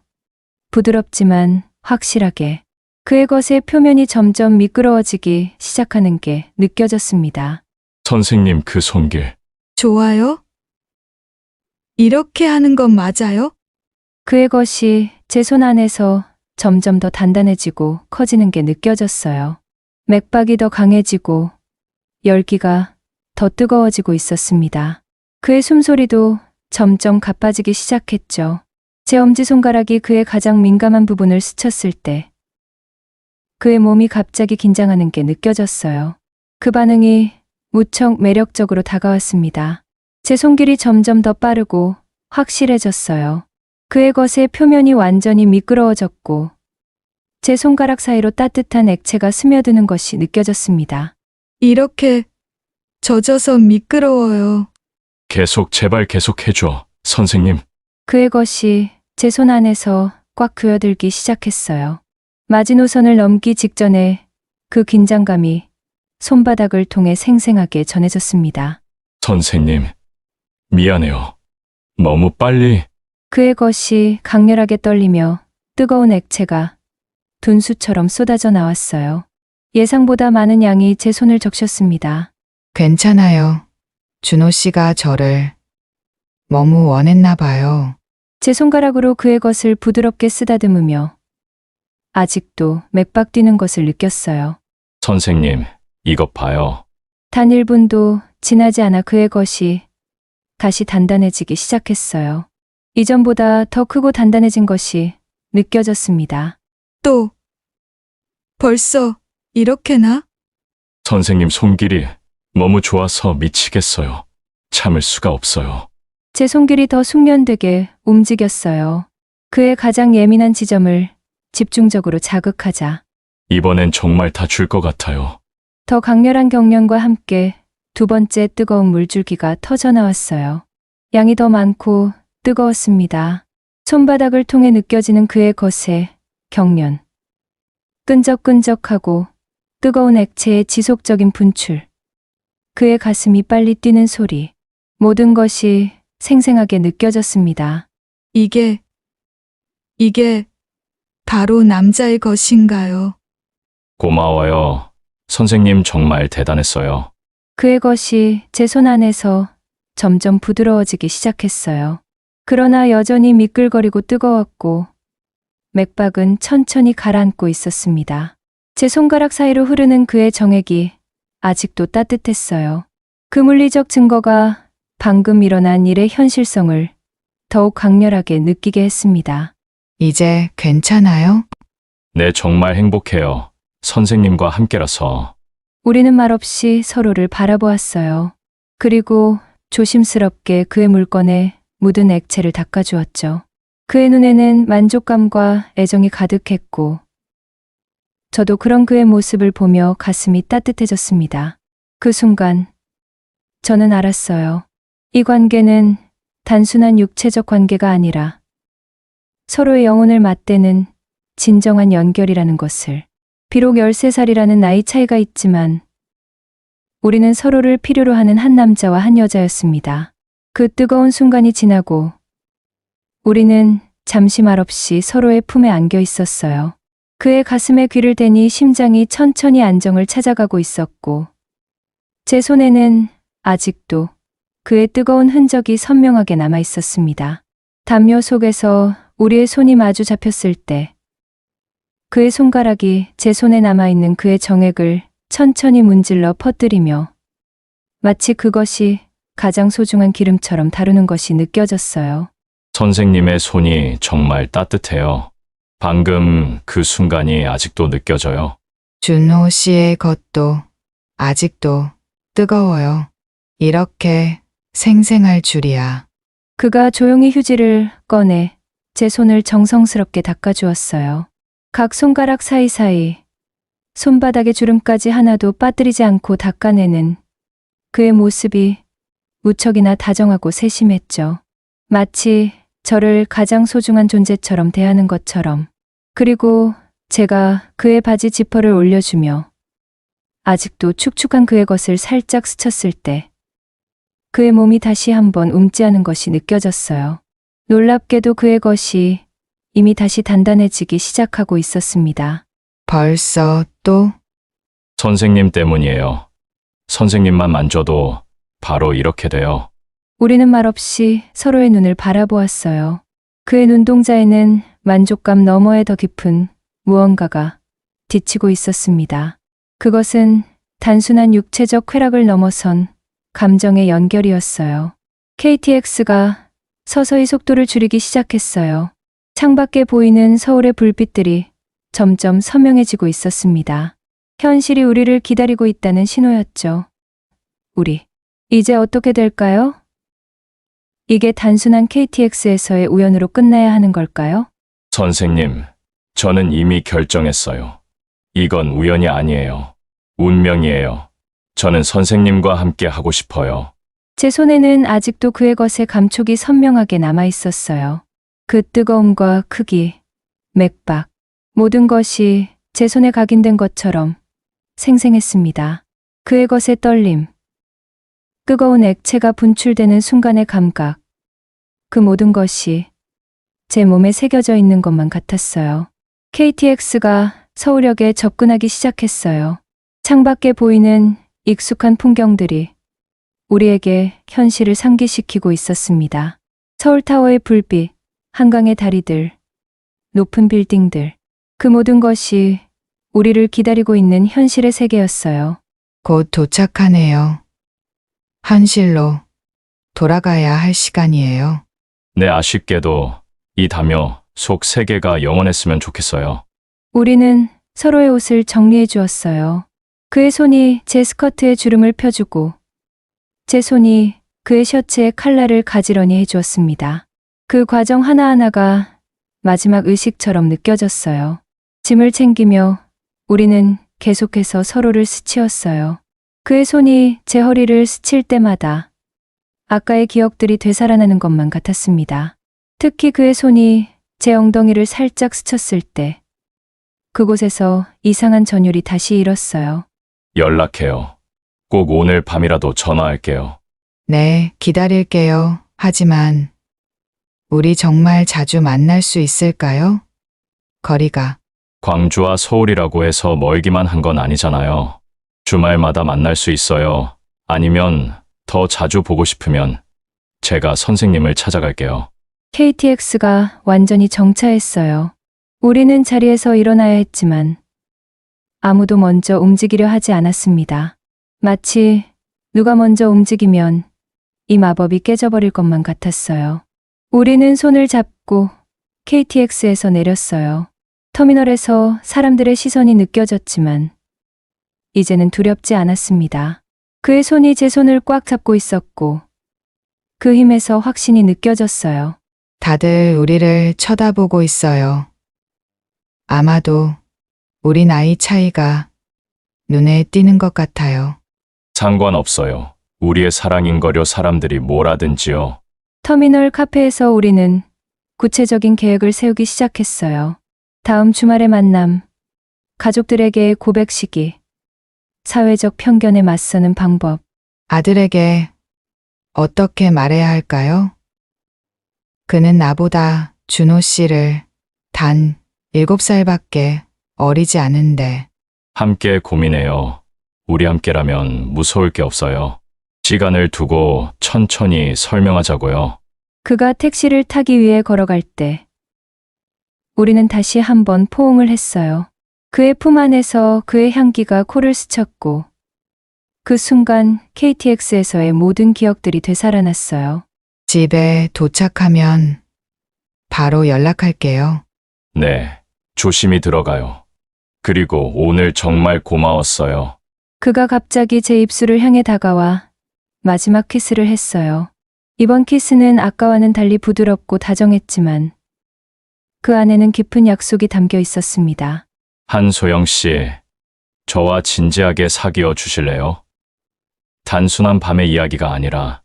부드럽지만 확실하게 그의 것의 표면이 점점 미끄러워지기 시작하는 게 느껴졌습니다. 선생님 그 손길. 좋아요? 이렇게 하는 건 맞아요? 그의 것이 제 손 안에서 점점 더 단단해지고 커지는 게 느껴졌어요. 맥박이 더 강해지고 열기가 더 뜨거워지고 있었습니다. 그의 숨소리도 점점 가빠지기 시작했죠. 제 엄지손가락이 그의 가장 민감한 부분을 스쳤을 때 그의 몸이 갑자기 긴장하는 게 느껴졌어요. 그 반응이 무척 매력적으로 다가왔습니다. 제 손길이 점점 더 빠르고 확실해졌어요. 그의 것의 표면이 완전히 미끄러워졌고 제 손가락 사이로 따뜻한 액체가 스며드는 것이 느껴졌습니다. 이렇게 젖어서 미끄러워요. 제발 계속 해줘, 선생님. 그의 것이 제 손 안에서 꽉 그여들기 시작했어요. 마지노선을 넘기 직전에 그 긴장감이 손바닥을 통해 생생하게 전해졌습니다. 선생님, 미안해요. 너무 빨리. 그의 것이 강렬하게 떨리며 뜨거운 액체가 분수처럼 쏟아져 나왔어요. 예상보다 많은 양이 제 손을 적셨습니다. 괜찮아요. 준호 씨가 저를 너무 원했나 봐요. 제 손가락으로 그의 것을 부드럽게 쓰다듬으며 아직도 맥박 뛰는 것을 느꼈어요. 선생님, 이것 봐요. 단 1분도 지나지 않아 그의 것이 다시 단단해지기 시작했어요. 이전보다 더 크고 단단해진 것이 느껴졌습니다. 또 벌써 이렇게나? 선생님 손길이 너무 좋아서 미치겠어요. 참을 수가 없어요. 제 손길이 더 숙련되게 움직였어요. 그의 가장 예민한 지점을 집중적으로 자극하자 이번엔 정말 다 줄 것 같아요. 더 강렬한 경련과 함께 두 번째 뜨거운 물줄기가 터져 나왔어요. 양이 더 많고 뜨거웠습니다. 손바닥을 통해 느껴지는 그의 것의 경련. 끈적끈적하고 뜨거운 액체의 지속적인 분출. 그의 가슴이 빨리 뛰는 소리. 모든 것이 생생하게 느껴졌습니다. 이게 바로 남자의 것인가요? 고마워요. 선생님 정말 대단했어요. 그의 것이 제 손 안에서 점점 부드러워지기 시작했어요. 그러나 여전히 미끌거리고 뜨거웠고 맥박은 천천히 가라앉고 있었습니다. 제 손가락 사이로 흐르는 그의 정액이 아직도 따뜻했어요. 그 물리적 증거가 방금 일어난 일의 현실성을 더욱 강렬하게 느끼게 했습니다. 이제 괜찮아요? 네, 정말 행복해요. 선생님과 함께라서. 우리는 말없이 서로를 바라보았어요. 그리고 조심스럽게 그의 물건에 묻은 액체를 닦아주었죠. 그의 눈에는 만족감과 애정이 가득했고 저도 그런 그의 모습을 보며 가슴이 따뜻해졌습니다. 그 순간 저는 알았어요. 이 관계는 단순한 육체적 관계가 아니라 서로의 영혼을 맞대는 진정한 연결이라는 것을. 비록 13살이라는 나이 차이가 있지만 우리는 서로를 필요로 하는 한 남자와 한 여자였습니다. 그 뜨거운 순간이 지나고 우리는 잠시 말없이 서로의 품에 안겨 있었어요. 그의 가슴에 귀를 대니 심장이 천천히 안정을 찾아가고 있었고 제 손에는 아직도 그의 뜨거운 흔적이 선명하게 남아 있었습니다. 담요 속에서 우리의 손이 마주 잡혔을 때 그의 손가락이 제 손에 남아있는 그의 정액을 천천히 문질러 퍼뜨리며 마치 그것이 가장 소중한 기름처럼 다루는 것이 느껴졌어요. 선생님의 손이 정말 따뜻해요. 방금 그 순간이 아직도 느껴져요. 준호 씨의 것도 아직도 뜨거워요. 이렇게 생생할 줄이야. 그가 조용히 휴지를 꺼내 제 손을 정성스럽게 닦아주었어요. 각 손가락 사이사이 손바닥의 주름까지 하나도 빠뜨리지 않고 닦아내는 그의 모습이 무척이나 다정하고 세심했죠. 마치 저를 가장 소중한 존재처럼 대하는 것처럼. 그리고 제가 그의 바지 지퍼를 올려주며 아직도 축축한 그의 것을 살짝 스쳤을 때 그의 몸이 다시 한번 움찌하는 것이 느껴졌어요. 놀랍게도 그의 것이 이미 다시 단단해지기 시작하고 있었습니다. 벌써 또? 선생님 때문이에요. 선생님만 만져도 바로 이렇게 돼요. 우리는 말없이 서로의 눈을 바라보았어요. 그의 눈동자에는 만족감 너머에 더 깊은 무언가가 비치고 있었습니다. 그것은 단순한 육체적 쾌락을 넘어선 감정의 연결이었어요. KTX가 서서히 속도를 줄이기 시작했어요. 창밖에 보이는 서울의 불빛들이 점점 선명해지고 있었습니다. 현실이 우리를 기다리고 있다는 신호였죠. 우리, 이제 어떻게 될까요? 이게 단순한 KTX에서의 우연으로 끝나야 하는 걸까요? 선생님, 저는 이미 결정했어요. 이건 우연이 아니에요. 운명이에요. 저는 선생님과 함께 하고 싶어요. 제 손에는 아직도 그의 것의 감촉이 선명하게 남아 있었어요. 그 뜨거움과 크기, 맥박, 모든 것이 제 손에 각인된 것처럼 생생했습니다. 그의 것의 떨림, 뜨거운 액체가 분출되는 순간의 감각, 그 모든 것이 제 몸에 새겨져 있는 것만 같았어요. KTX가 서울역에 접근하기 시작했어요. 창밖에 보이는 익숙한 풍경들이 우리에게 현실을 상기시키고 있었습니다. 서울타워의 불빛, 한강의 다리들, 높은 빌딩들, 그 모든 것이 우리를 기다리고 있는 현실의 세계였어요. 곧 도착하네요. 현실로 돌아가야 할 시간이에요. 네, 아쉽게도 이 담요 속 세계가 영원했으면 좋겠어요. 우리는 서로의 옷을 정리해 주었어요. 그의 손이 제 스커트에 주름을 펴주고 제 손이 그의 셔츠의 칼라를 가지런히 해주었습니다. 그 과정 하나하나가 마지막 의식처럼 느껴졌어요. 짐을 챙기며 우리는 계속해서 서로를 스치었어요. 그의 손이 제 허리를 스칠 때마다 아까의 기억들이 되살아나는 것만 같았습니다. 특히 그의 손이 제 엉덩이를 살짝 스쳤을 때 그곳에서 이상한 전율이 다시 일었어요. 연락해요. 꼭 오늘 밤이라도 전화할게요. 네, 기다릴게요. 하지만 우리 정말 자주 만날 수 있을까요? 거리가 광주와 서울이라고 해서 멀기만 한 건 아니잖아요. 주말마다 만날 수 있어요. 아니면 더 자주 보고 싶으면 제가 선생님을 찾아갈게요. KTX가 완전히 정차했어요. 우리는 자리에서 일어나야 했지만 아무도 먼저 움직이려 하지 않았습니다. 마치 누가 먼저 움직이면 이 마법이 깨져버릴 것만 같았어요. 우리는 손을 잡고 KTX에서 내렸어요. 터미널에서 사람들의 시선이 느껴졌지만 이제는 두렵지 않았습니다. 그의 손이 제 손을 꽉 잡고 있었고 그 힘에서 확신이 느껴졌어요. 다들 우리를 쳐다보고 있어요. 아마도 우리 나이 차이가 눈에 띄는 것 같아요. 상관없어요. 우리의 사랑인 거려 사람들이 뭐라든지요. 터미널 카페에서 우리는 구체적인 계획을 세우기 시작했어요. 다음 주말의 만남, 가족들에게의 고백 시기, 사회적 편견에 맞서는 방법. 아들에게 어떻게 말해야 할까요? 그는 나보다 준호 씨를 단 7살밖에 어리지 않은데 함께 고민해요. 우리 함께라면 무서울 게 없어요. 시간을 두고 천천히 설명하자고요. 그가 택시를 타기 위해 걸어갈 때 우리는 다시 한번 포옹을 했어요. 그의 품 안에서 그의 향기가 코를 스쳤고 그 순간 KTX에서의 모든 기억들이 되살아났어요. 집에 도착하면 바로 연락할게요. 네, 조심히 들어가요. 그리고 오늘 정말 고마웠어요. 그가 갑자기 제 입술을 향해 다가와 마지막 키스를 했어요. 이번 키스는 아까와는 달리 부드럽고 다정했지만 그 안에는 깊은 약속이 담겨 있었습니다. 한소영 씨, 저와 진지하게 사귀어 주실래요? 단순한 밤의 이야기가 아니라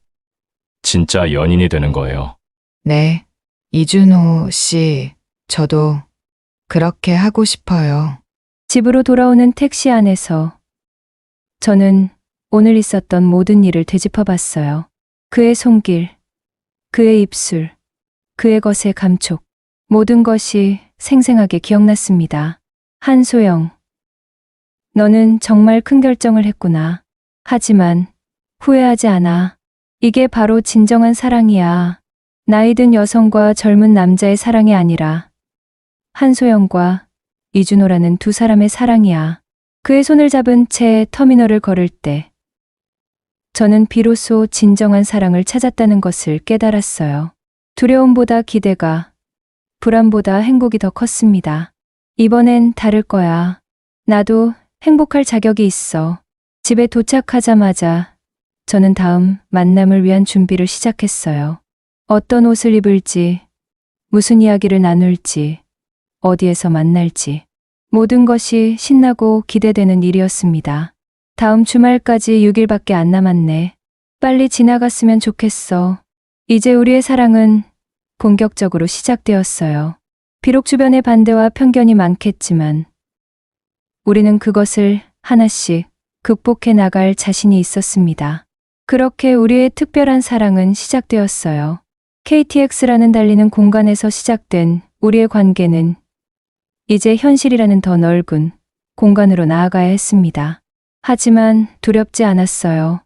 진짜 연인이 되는 거예요. 네, 이준호 씨, 저도 그렇게 하고 싶어요. 집으로 돌아오는 택시 안에서 저는 오늘 있었던 모든 일을 되짚어 봤어요. 그의 손길, 그의 입술, 그의 것의 감촉, 모든 것이 생생하게 기억났습니다. 한소영, 너는 정말 큰 결정을 했구나. 하지만 후회하지 않아. 이게 바로 진정한 사랑이야. 나이 든 여성과 젊은 남자의 사랑이 아니라 한소영과 이준호라는 두 사람의 사랑이야. 그의 손을 잡은 채 터미널을 걸을 때 저는 비로소 진정한 사랑을 찾았다는 것을 깨달았어요. 두려움보다 기대가, 불안보다 행복이 더 컸습니다. 이번엔 다를 거야. 나도 행복할 자격이 있어. 집에 도착하자마자 저는 다음 만남을 위한 준비를 시작했어요. 어떤 옷을 입을지, 무슨 이야기를 나눌지, 어디에서 만날지. 모든 것이 신나고 기대되는 일이었습니다. 다음 주말까지 6일밖에 안 남았네. 빨리 지나갔으면 좋겠어. 이제 우리의 사랑은 본격적으로 시작되었어요. 비록 주변의 반대와 편견이 많겠지만 우리는 그것을 하나씩 극복해 나갈 자신이 있었습니다. 그렇게 우리의 특별한 사랑은 시작되었어요. KTX라는 달리는 공간에서 시작된 우리의 관계는 이제 현실이라는 더 넓은 공간으로 나아가야 했습니다. 하지만 두렵지 않았어요.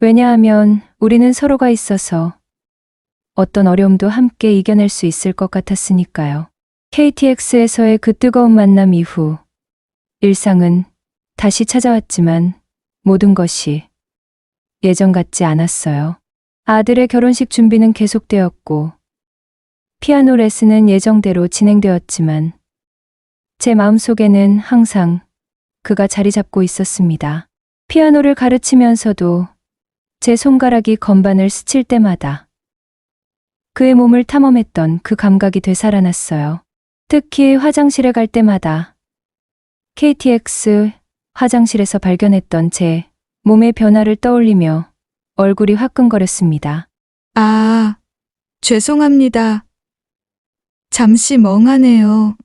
왜냐하면 우리는 서로가 있어서 어떤 어려움도 함께 이겨낼 수 있을 것 같았으니까요. KTX에서의 그 뜨거운 만남 이후 일상은 다시 찾아왔지만 모든 것이 예전 같지 않았어요. 아들의 결혼식 준비는 계속되었고 피아노 레슨은 예정대로 진행되었지만 제 마음속에는 항상 그가 자리 잡고 있었습니다. 피아노를 가르치면서도 제 손가락이 건반을 스칠 때마다 그의 몸을 탐험했던 그 감각이 되살아났어요. 특히 화장실에 갈 때마다 KTX 화장실에서 발견했던 제 몸의 변화를 떠올리며 얼굴이 화끈거렸습니다. 아, 죄송합니다. 잠시 멍하네요.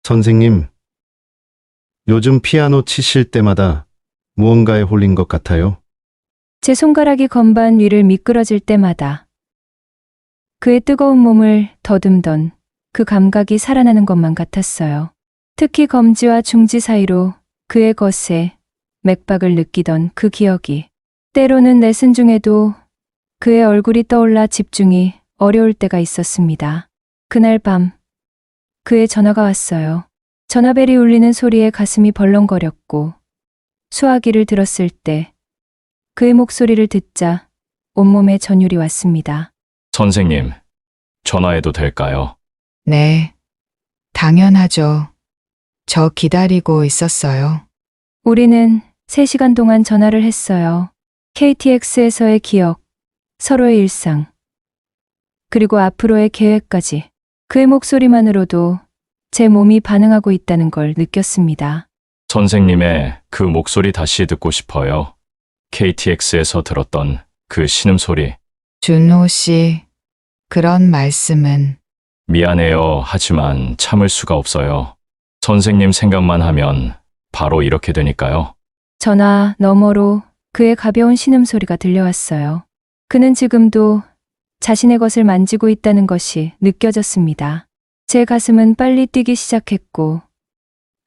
선생님, 요즘 피아노 치실 때마다 무언가에 홀린 것 같아요. 제 손가락이 건반 위를 미끄러질 때마다 그의 뜨거운 몸을 더듬던 그 감각이 살아나는 것만 같았어요. 특히 검지와 중지 사이로 그의 것에 맥박을 느끼던 그 기억이 때로는 레슨 중에도 그의 얼굴이 떠올라 집중이 어려울 때가 있었습니다. 그날 밤 그의 전화가 왔어요. 전화벨이 울리는 소리에 가슴이 벌렁거렸고 수화기를 들었을 때 그의 목소리를 듣자 온몸에 전율이 왔습니다. 선생님, 전화해도 될까요? 네, 당연하죠. 저 기다리고 있었어요. 우리는 3시간 동안 전화를 했어요. KTX에서의 기억, 서로의 일상, 그리고 앞으로의 계획까지. 그의 목소리만으로도 제 몸이 반응하고 있다는 걸 느꼈습니다. 선생님의 그 목소리 다시 듣고 싶어요. KTX에서 들었던 그 신음소리. 준호 씨, 그런 말씀은 미안해요. 하지만 참을 수가 없어요. 선생님 생각만 하면 바로 이렇게 되니까요. 전화 너머로 그의 가벼운 신음소리가 들려왔어요. 그는 지금도 자신의 것을 만지고 있다는 것이 느껴졌습니다. 제 가슴은 빨리 뛰기 시작했고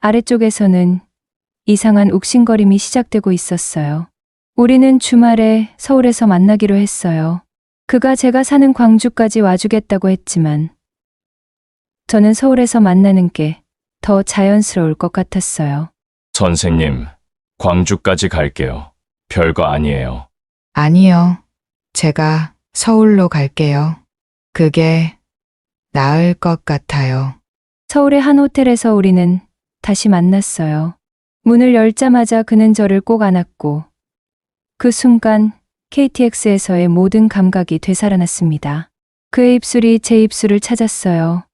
아래쪽에서는 이상한 욱신거림이 시작되고 있었어요. 우리는 주말에 서울에서 만나기로 했어요. 그가 제가 사는 광주까지 와주겠다고 했지만 저는 서울에서 만나는 게 더 자연스러울 것 같았어요. 선생님, 광주까지 갈게요. 별거 아니에요. 아니요. 제가 서울로 갈게요. 그게 나을 것 같아요. 서울의 한 호텔에서 우리는 다시 만났어요. 문을 열자마자 그는 저를 꼭 안았고 그 순간 KTX에서의 모든 감각이 되살아났습니다. 그의 입술이 제 입술을 찾았어요.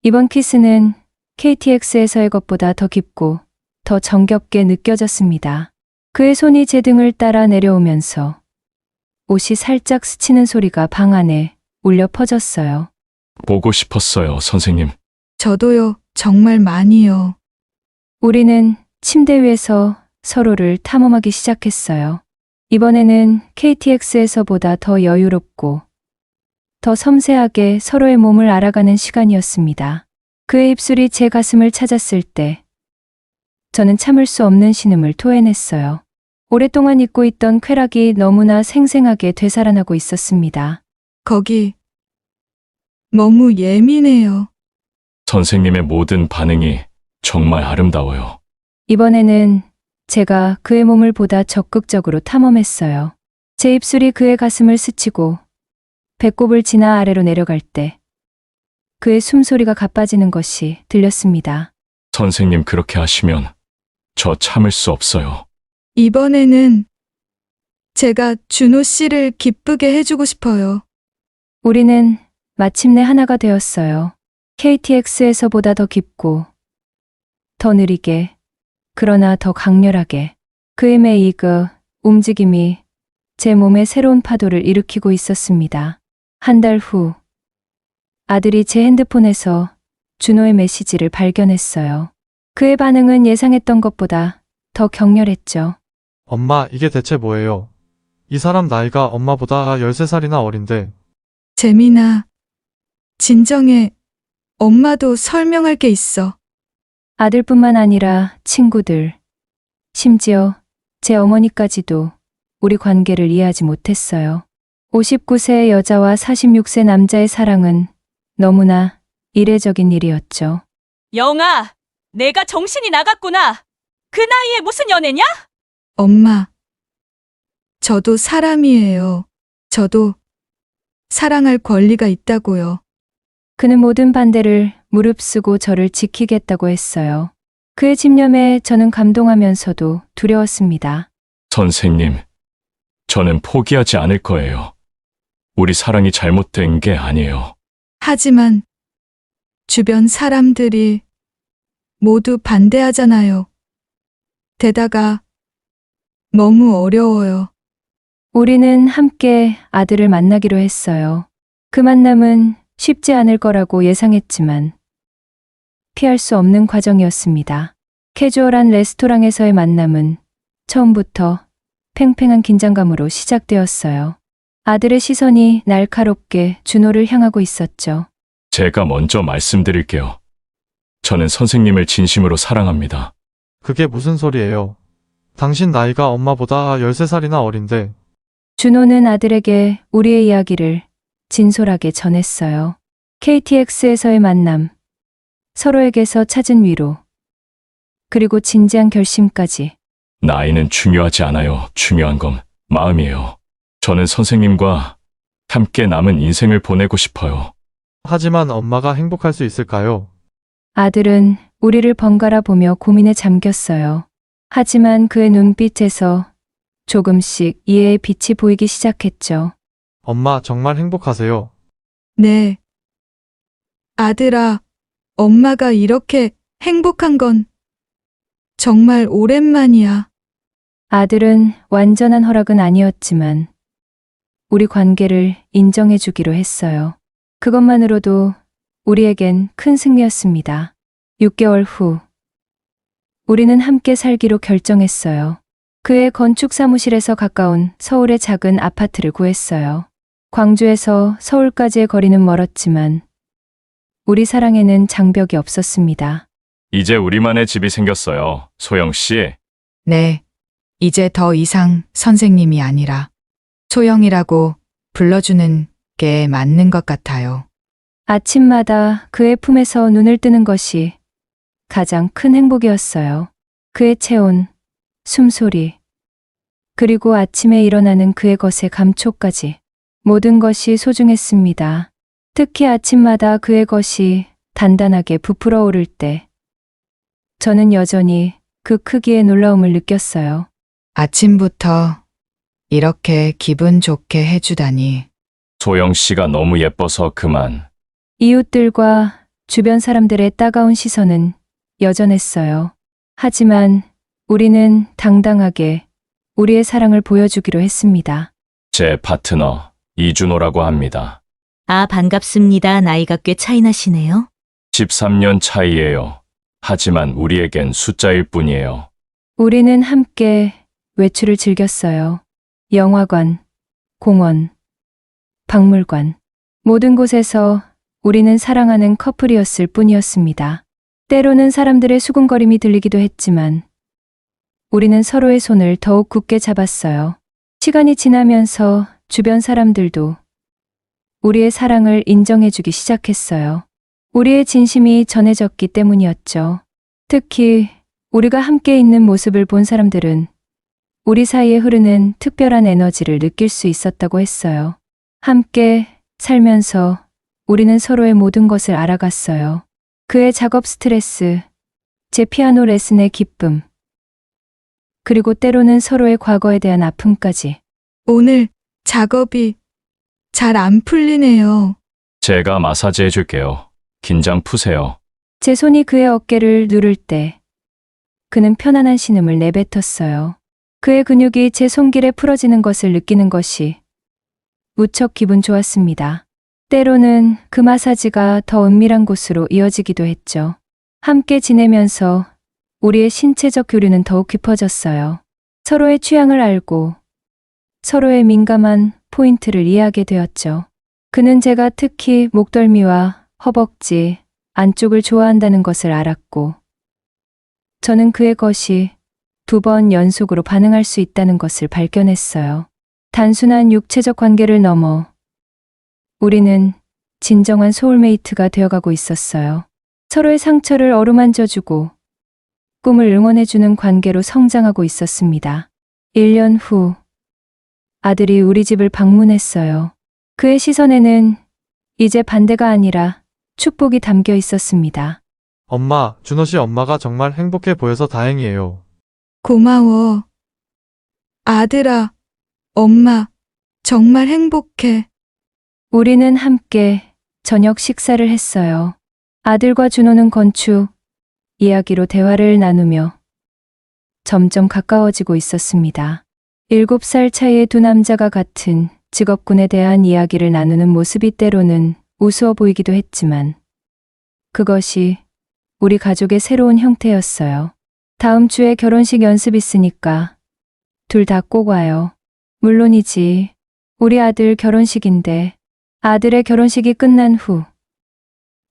이번 키스는 KTX에서의 것보다 더 깊고 더 정겹게 느껴졌습니다. 그의 손이 제 등을 따라 내려오면서 옷이 살짝 스치는 소리가 방 안에 울려 퍼졌어요. 보고 싶었어요, 선생님. 저도요, 정말 많이요. 우리는 침대 위에서 서로를 탐험하기 시작했어요. 이번에는 KTX에서보다 더 여유롭고 더 섬세하게 서로의 몸을 알아가는 시간이었습니다. 그의 입술이 제 가슴을 찾았을 때 저는 참을 수 없는 신음을 토해냈어요. 오랫동안 잊고 있던 쾌락이 너무나 생생하게 되살아나고 있었습니다. 거기 너무 예민해요. 선생님의 모든 반응이 정말 아름다워요. 이번에는 제가 그의 몸을 보다 적극적으로 탐험했어요. 제 입술이 그의 가슴을 스치고 배꼽을 지나 아래로 내려갈 때 그의 숨소리가 가빠지는 것이 들렸습니다. 선생님 그렇게 하시면 저 참을 수 없어요. 이번에는 제가 준호 씨를 기쁘게 해주고 싶어요. 우리는 마침내 하나가 되었어요. KTX에서보다 더 깊고 더 느리게 그러나 더 강렬하게 그의 매이 그 움직임이 제 몸에 새로운 파도를 일으키고 있었습니다. 한 달 후, 아들이 제 핸드폰에서 준호의 메시지를 발견했어요. 그의 반응은 예상했던 것보다 더 격렬했죠. 엄마, 이게 대체 뭐예요? 이 사람 나이가 엄마보다 13살이나 어린데. 재민아, 진정해. 엄마도 설명할 게 있어. 아들뿐만 아니라 친구들, 심지어 제 어머니까지도 우리 관계를 이해하지 못했어요. 59세의 여자와 46세 남자의 사랑은 너무나 이례적인 일이었죠. 영아, 내가 정신이 나갔구나. 그 나이에 무슨 연애냐? 엄마, 저도 사람이에요. 저도 사랑할 권리가 있다고요. 그는 모든 반대를 무릅쓰고 저를 지키겠다고 했어요. 그의 집념에 저는 감동하면서도 두려웠습니다. 선생님, 저는 포기하지 않을 거예요. 우리 사랑이 잘못된 게 아니에요. 하지만 주변 사람들이 모두 반대하잖아요. 게다가 너무 어려워요. 우리는 함께 아들을 만나기로 했어요. 그 만남은 쉽지 않을 거라고 예상했지만 피할 수 없는 과정이었습니다. 캐주얼한 레스토랑에서의 만남은 처음부터 팽팽한 긴장감으로 시작되었어요. 아들의 시선이 날카롭게 준호를 향하고 있었죠. 제가 먼저 말씀드릴게요. 저는 선생님을 진심으로 사랑합니다. 그게 무슨 소리예요? 당신 나이가 엄마보다 13살이나 어린데. 준호는 아들에게 우리의 이야기를 진솔하게 전했어요. KTX에서의 만남, 서로에게서 찾은 위로, 그리고 진지한 결심까지. 나이는 중요하지 않아요. 중요한 건 마음이에요. 저는 선생님과 함께 남은 인생을 보내고 싶어요. 하지만 엄마가 행복할 수 있을까요? 아들은 우리를 번갈아 보며 고민에 잠겼어요. 하지만 그의 눈빛에서 조금씩 이해의 빛이 보이기 시작했죠. 엄마, 정말 행복하세요? 네. 아들아, 엄마가 이렇게 행복한 건 정말 오랜만이야. 아들은 완전한 허락은 아니었지만 우리 관계를 인정해 주기로 했어요. 그것만으로도 우리에겐 큰 승리였습니다. 6개월 후, 우리는 함께 살기로 결정했어요. 그의 건축 사무실에서 가까운 서울의 작은 아파트를 구했어요. 광주에서 서울까지의 거리는 멀었지만 우리 사랑에는 장벽이 없었습니다. 이제 우리만의 집이 생겼어요. 소영 씨. 네. 이제 더 이상 선생님이 아니라 소영이라고 불러주는 게 맞는 것 같아요. 아침마다 그의 품에서 눈을 뜨는 것이 가장 큰 행복이었어요. 그의 체온, 숨소리, 그리고 아침에 일어나는 그의 것의 감촉까지 모든 것이 소중했습니다. 특히 아침마다 그의 것이 단단하게 부풀어 오를 때 저는 여전히 그 크기의 놀라움을 느꼈어요. 아침부터 이렇게 기분 좋게 해주다니. 소영 씨가 너무 예뻐서 그만. 이웃들과 주변 사람들의 따가운 시선은 여전했어요. 하지만 우리는 당당하게 우리의 사랑을 보여주기로 했습니다. 제 파트너 이준호라고 합니다. 아, 반갑습니다. 나이가 꽤 차이 나시네요. 13년 차이예요. 하지만 우리에겐 숫자일 뿐이에요. 우리는 함께 외출을 즐겼어요. 영화관, 공원, 박물관, 모든 곳에서 우리는 사랑하는 커플이었을 뿐이었습니다. 때로는 사람들의 수군거림이 들리기도 했지만 우리는 서로의 손을 더욱 굳게 잡았어요. 시간이 지나면서 주변 사람들도 우리의 사랑을 인정해주기 시작했어요. 우리의 진심이 전해졌기 때문이었죠. 특히 우리가 함께 있는 모습을 본 사람들은 우리 사이에 흐르는 특별한 에너지를 느낄 수 있었다고 했어요. 함께 살면서 우리는 서로의 모든 것을 알아갔어요. 그의 작업 스트레스, 제 피아노 레슨의 기쁨, 그리고 때로는 서로의 과거에 대한 아픔까지. 오늘 작업이 잘 안 풀리네요. 제가 마사지 해줄게요. 긴장 푸세요. 제 손이 그의 어깨를 누를 때 그는 편안한 신음을 내뱉었어요. 그의 근육이 제 손길에 풀어지는 것을 느끼는 것이 무척 기분 좋았습니다. 때로는 그 마사지가 더 은밀한 곳으로 이어지기도 했죠. 함께 지내면서 우리의 신체적 교류는 더욱 깊어졌어요. 서로의 취향을 알고 서로의 민감한 포인트를 이해하게 되었죠. 그는 제가 특히 목덜미와 허벅지 안쪽을 좋아한다는 것을 알았고, 저는 그의 것이 2번 연속으로 반응할 수 있다는 것을 발견했어요. 단순한 육체적 관계를 넘어 우리는 진정한 소울메이트가 되어가고 있었어요. 서로의 상처를 어루만져주고 꿈을 응원해주는 관계로 성장하고 있었습니다. 1년 후 아들이 우리 집을 방문했어요. 그의 시선에는 이제 반대가 아니라 축복이 담겨 있었습니다. 엄마, 준호 씨 엄마가 정말 행복해 보여서 다행이에요. 고마워. 아들아, 엄마, 정말 행복해. 우리는 함께 저녁 식사를 했어요. 아들과 준호는 건축 이야기로 대화를 나누며 점점 가까워지고 있었습니다. 7살 차이의 두 남자가 같은 직업군에 대한 이야기를 나누는 모습이 때로는 우스워 보이기도 했지만 그것이 우리 가족의 새로운 형태였어요. 다음 주에 결혼식 연습 있으니까 둘 다 꼭 와요. 물론이지. 우리 아들 결혼식인데. 아들의 결혼식이 끝난 후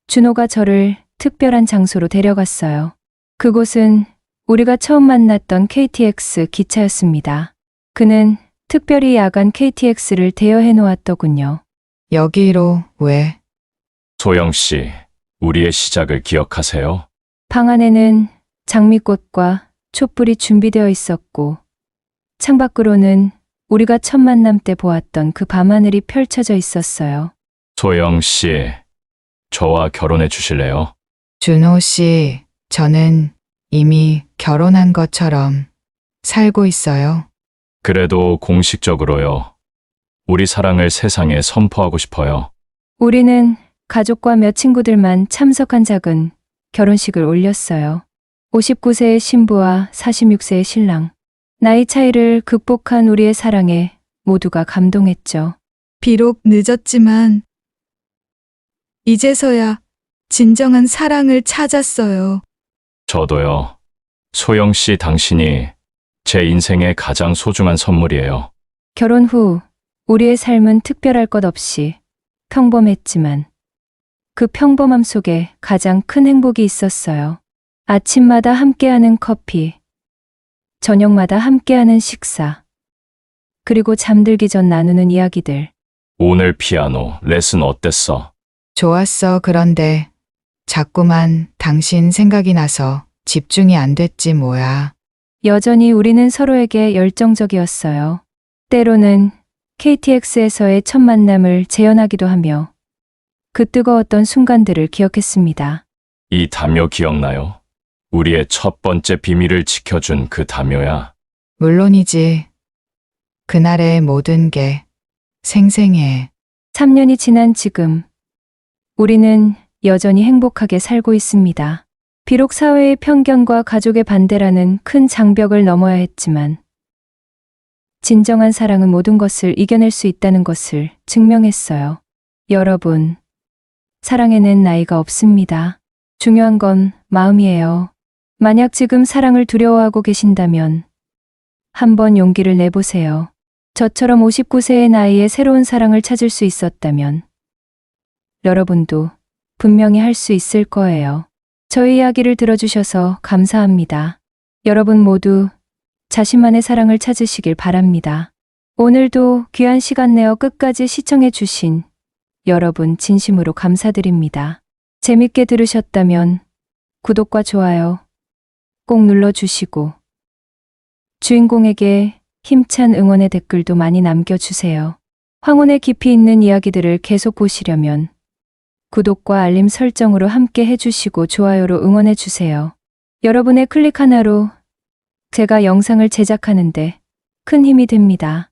준호가 저를 특별한 장소로 데려갔어요. 그곳은 우리가 처음 만났던 KTX 기차였습니다. 그는 특별히 야간 KTX를 대여해 놓았더군요. 여기로 왜? 소영 씨, 우리의 시작을 기억하세요? 방 안에는 장미꽃과 촛불이 준비되어 있었고 창밖으로는 우리가 첫 만남 때 보았던 그 밤하늘이 펼쳐져 있었어요. 소영 씨, 저와 결혼해 주실래요? 준호 씨, 저는 이미 결혼한 것처럼 살고 있어요. 그래도 공식적으로요. 우리 사랑을 세상에 선포하고 싶어요. 우리는 가족과 몇 친구들만 참석한 작은 결혼식을 올렸어요. 59세의 신부와 46세의 신랑. 나이 차이를 극복한 우리의 사랑에 모두가 감동했죠. 비록 늦었지만 이제서야 진정한 사랑을 찾았어요. 저도요. 소영 씨, 당신이 제 인생의 가장 소중한 선물이에요. 결혼 후 우리의 삶은 특별할 것 없이 평범했지만 그 평범함 속에 가장 큰 행복이 있었어요. 아침마다 함께하는 커피, 저녁마다 함께하는 식사, 그리고 잠들기 전 나누는 이야기들. 오늘 피아노 레슨 어땠어? 좋았어. 그런데 자꾸만 당신 생각이 나서 집중이 안 됐지 뭐야. 여전히 우리는 서로에게 열정적이었어요. 때로는 KTX에서의 첫 만남을 재현하기도 하며 그 뜨거웠던 순간들을 기억했습니다. 이 담요 기억나요? 우리의 첫 번째 비밀을 지켜준 그 담요야. 물론이지. 그날의 모든 게 생생해. 3년이 지난 지금 우리는 여전히 행복하게 살고 있습니다. 비록 사회의 편견과 가족의 반대라는 큰 장벽을 넘어야 했지만 진정한 사랑은 모든 것을 이겨낼 수 있다는 것을 증명했어요. 여러분, 사랑에는 나이가 없습니다. 중요한 건 마음이에요. 만약 지금 사랑을 두려워하고 계신다면 한번 용기를 내보세요. 저처럼 59세의 나이에 새로운 사랑을 찾을 수 있었다면 여러분도 분명히 할 수 있을 거예요. 저희 이야기를 들어주셔서 감사합니다. 여러분 모두 자신만의 사랑을 찾으시길 바랍니다. 오늘도 귀한 시간 내어 끝까지 시청해 주신 여러분 진심으로 감사드립니다. 재밌게 들으셨다면 구독과 좋아요 꼭 눌러주시고 주인공에게 힘찬 응원의 댓글도 많이 남겨주세요. 황혼의 깊이 있는 이야기들을 계속 보시려면 구독과 알림 설정으로 함께 해주시고 좋아요로 응원해주세요. 여러분의 클릭 하나로 제가 영상을 제작하는데 큰 힘이 됩니다.